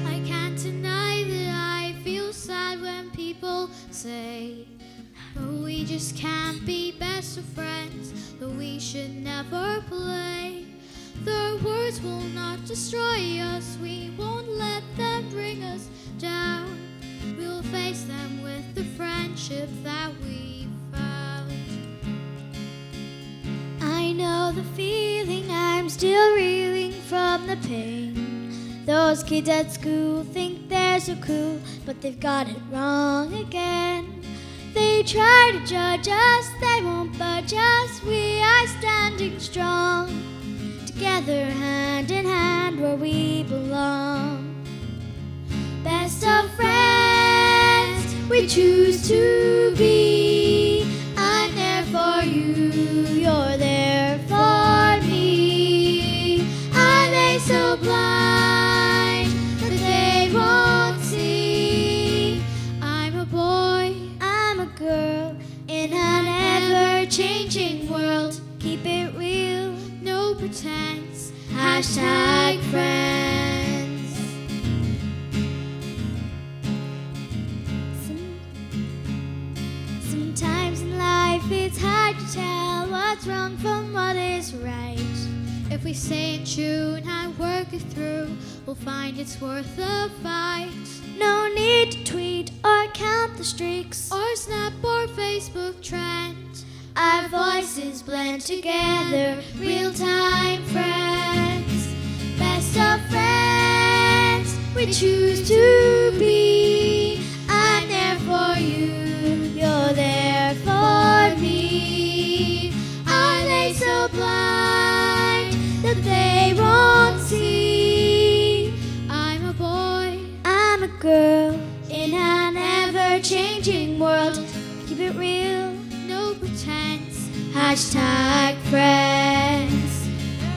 I can't deny that I feel sad when people say oh, we just can't be best of friends, that we should never play. Their words will not destroy us, we won't let them bring us down. We'll face them with the friendship that we found. I know the feeling, I'm still reeling from the pain. Those kids at school think they're so cool, but they've got it wrong again. They try to judge us, they won't budge us. We are standing strong, together hand in hand where we belong. Best of friends, we choose to be. I'm there for you, you're there for me. Are they so blind that they won't see? I'm a boy, I'm a girl, in an ever-changing world. Keep it real, no pretense. Hashtag friends. Sometimes in life it's hard to tell what's wrong from what is right. If we stay in tune and work it through, we'll find it's worth the fight. No need to tweet or count the streaks or snap or Facebook trend. Our voices blend together, real-time friends. Best of friends, we choose to be. I'm there for you, you're there for me. Are they so blind that they won't see? I'm a boy, I'm a girl, in an ever-changing world. Keep it real, no pretense. Hashtag friends.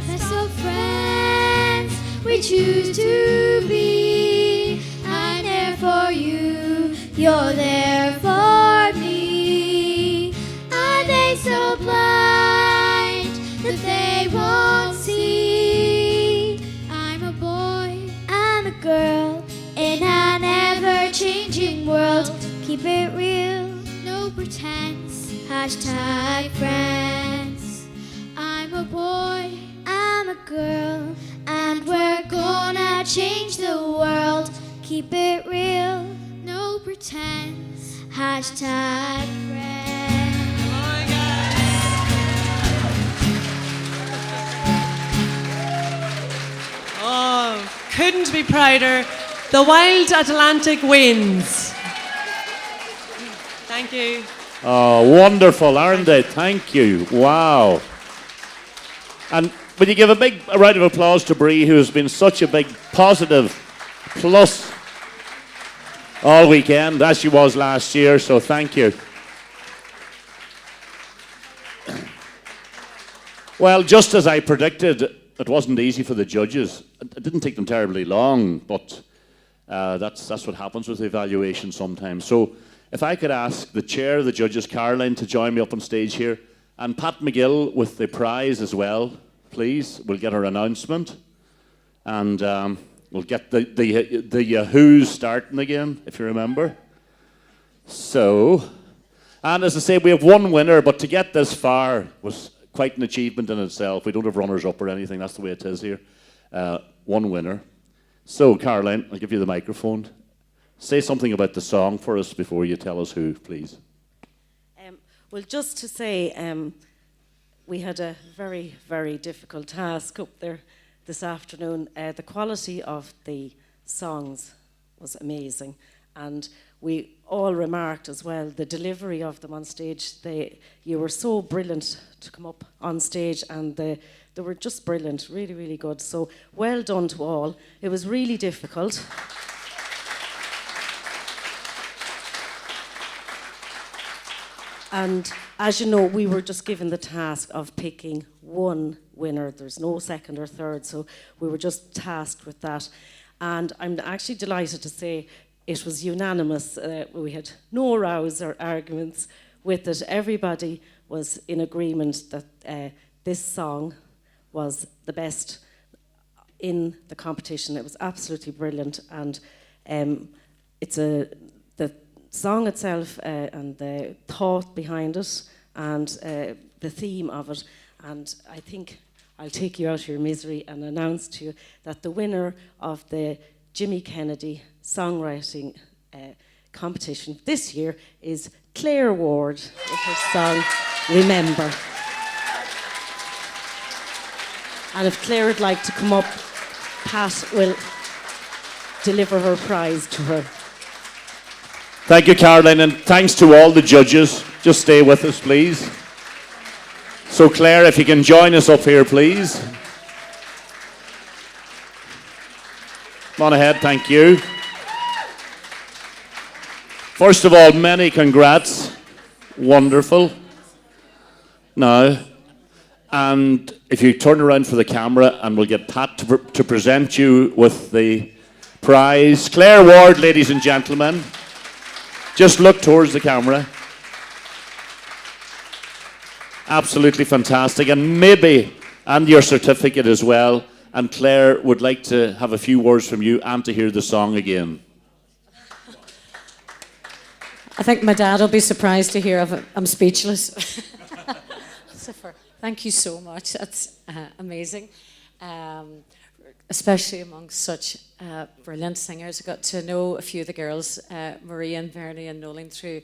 Best of friends, we choose to be. I'm there for you, you're there for me. Are they so blind that they won't see? I'm a boy, I'm a girl, in an ever-changing world. Keep it real, no pretense. Hashtag friends. I'm a boy, I'm a girl, and we're gonna change the world. Keep it real, no pretense. Hashtag friends. Oh, couldn't be prouder. The Wild Atlantic wins. Thank you. Oh, wonderful, aren't they? Thank you. Wow. And will you give a big round of applause to Bree, who has been such a big positive plus all weekend, as she was last year, so thank you. Well, just as I predicted, it wasn't easy for the judges. It didn't take them terribly long, but that's what happens with evaluation sometimes. So if I could ask the chair of the judges, Caroline, to join me up on stage here, and Pat McGill with the prize as well, please. We'll get her announcement, and we'll get the Who's starting again, if you remember. So, and as I say, we have one winner, but to get this far was quite an achievement in itself. We don't have runners-up or anything. That's the way it is here. One winner. So, Caroline, I'll give you the microphone. Say something about the song for us before you tell us who, please. Well, just to say, we had a very, very difficult task up there this afternoon. The quality of the songs was amazing, and we all remarked as well the delivery of them on stage. You were so brilliant to come up on stage, and they were just brilliant, really, really good. So well done to all. It was really difficult. And as you know, we were just given the task of picking one winner. There's no second or third, so we were just tasked with that. And I'm actually delighted to say it was unanimous. We had no rows or arguments with it. Everybody was in agreement that this song was the best in the competition. It was absolutely brilliant, and it's the song itself and the thought behind it and the theme of it. And I think I'll take you out of your misery and announce to you that the winner of the Jimmy Kennedy songwriting competition this year is Claire Ward with her song Remember. And if Claire would like to come up Pat will deliver her prize to her. Thank you, Caroline, and thanks to all the judges. Just stay with us, please. So, Claire, if you can join us up here, please. Come on ahead, thank you. First of all, many congrats. Wonderful. Now, and if you turn around for the camera, and we'll get Pat to present you with the prize. Claire Ward, ladies and gentlemen. Just look towards the camera. Absolutely fantastic. And maybe, and your certificate as well. And Claire would like to have a few words from you and to hear the song again. I think my dad will be surprised to hear I'm speechless. Thank you so much. That's amazing. Especially amongst such brilliant singers. I got to know a few of the girls, Marie and Bernie and Nolan, through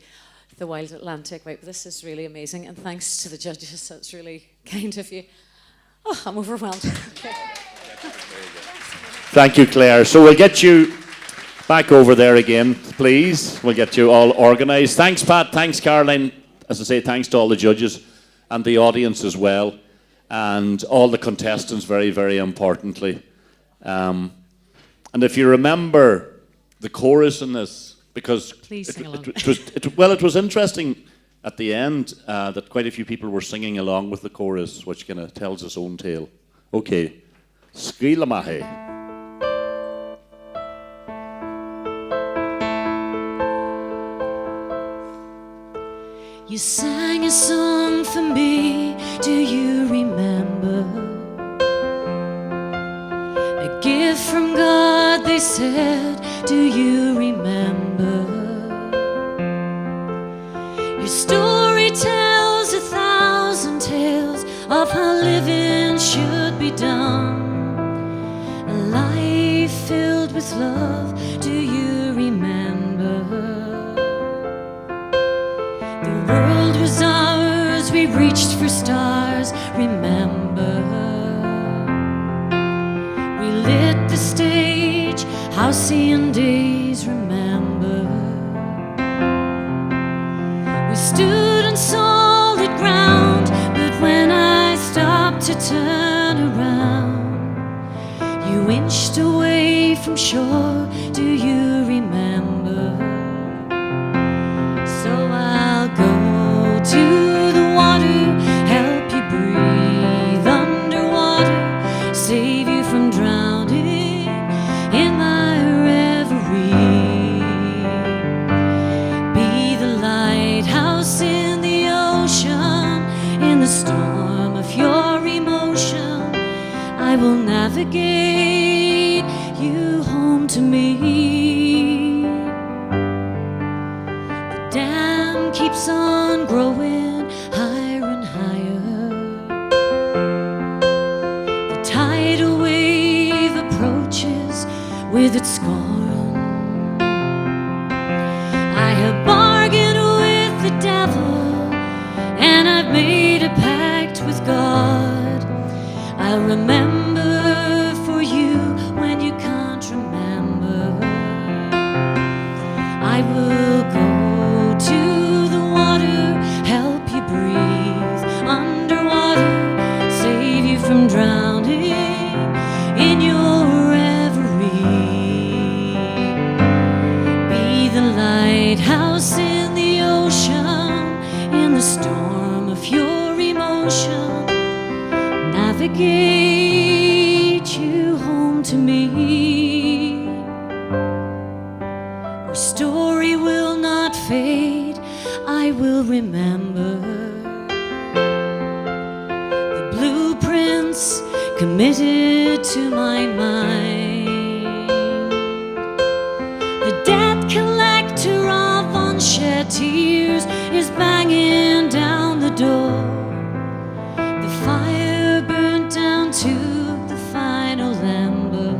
the Wild Atlantic. Right, but this is really amazing. And thanks to the judges, that's really kind of you. Oh, I'm overwhelmed. Thank you, Claire. So we'll get you back over there again, please. We'll get you all organised. Thanks, Pat. Thanks, Caroline. As I say, thanks to all the judges and the audience as well, and all the contestants, very, very importantly. And if you remember the chorus in this, because it was interesting at the end that quite a few people were singing along with the chorus, which kind of tells its own tale. Okay. Sgilamahe. You sang a song for me, do you remember? A gift from God, they said, do you remember? Your story tells 1,000 tales of how living should be done. A life filled with love, do you remember? The world was ours, we reached for stars, remember? We lit the stage, halcyon days, remember? We stood on solid ground, but when I stopped to turn around, you inched away from shore, do you remember? So I'll go to the water, help you breathe underwater, save you from drowning in my reverie. Be the lighthouse in the ocean, in the storm of your emotion. I will navigate you home to me. The dam keeps on growing higher and higher. The tidal wave approaches with its scorn. I have bargained with the devil, and I've made a pact with God. I'll remember for you when you can't remember. I will go to the water, help you breathe underwater, save you from drowning in your reverie. Be the lighthouse in the ocean, in the storm of your emotion. Navigate you home to me. Our story will not fade, I will remember. The blueprints committed to my mind. The debt collector of unshed tears is banging down the door. The fire burnt down to the final ember,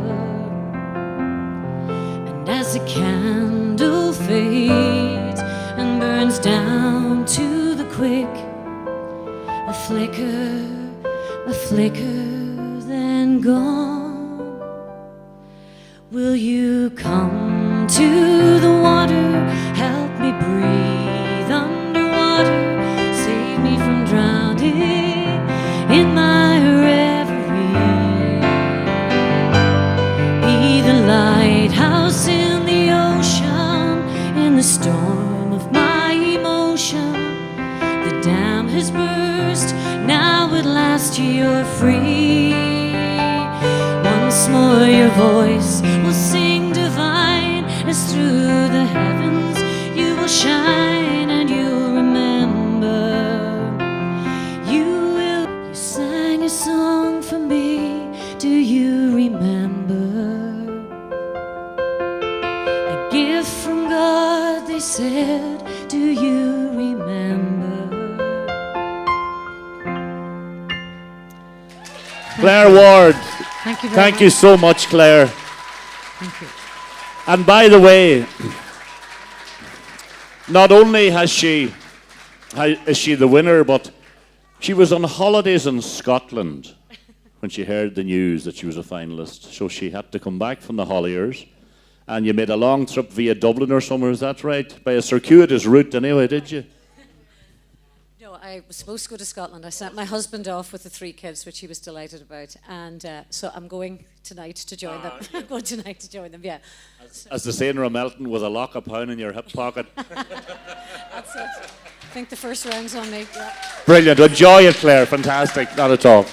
and as the candle fades and burns down to the quick, a flicker, then gone. you come to the water? Help me breathe underwater. Save me from drowning in my reverie. Be the lighthouse in the ocean, in the storm of my emotion. The dam has burst, now at last you're free. Once more your voice will sing divine, as through the heavens you will shine, and you'll remember. You sang a song for me, do you remember? A gift from God, they said, do you remember? Claire Ward. Thank you very Thank much. you so much, Claire. Thank you. And by the way, not only is she the winner, but she was on holidays in Scotland when she heard the news that she was a finalist. So she had to come back from the Holliers. And you made a long trip via Dublin or somewhere, is that right? By a circuitous route anyway, did you? No, I was supposed to go to Scotland. I sent my husband off with the 3 kids, which he was delighted about. And so I'm going tonight to join them. I'm going tonight to join them, yeah. As the saying Melton, with a lock of pound in your hip pocket. That's it. I think the first round's on me. Yeah. Brilliant. Enjoy it, Claire. Fantastic. Not at all.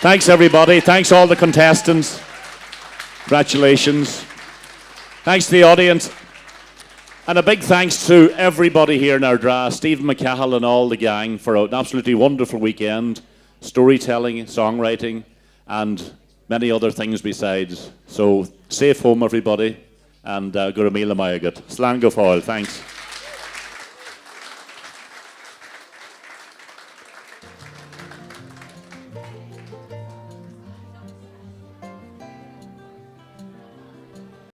Thanks, everybody. Thanks, all the contestants. Congratulations. Thanks to the audience. And a big thanks to everybody here in our draw, Stephen McCahill and all the gang, for an absolutely wonderful weekend. Storytelling, songwriting, and many other things besides. So, safe home, everybody. And Guramila Mayagat. Slán go fáil. Thanks.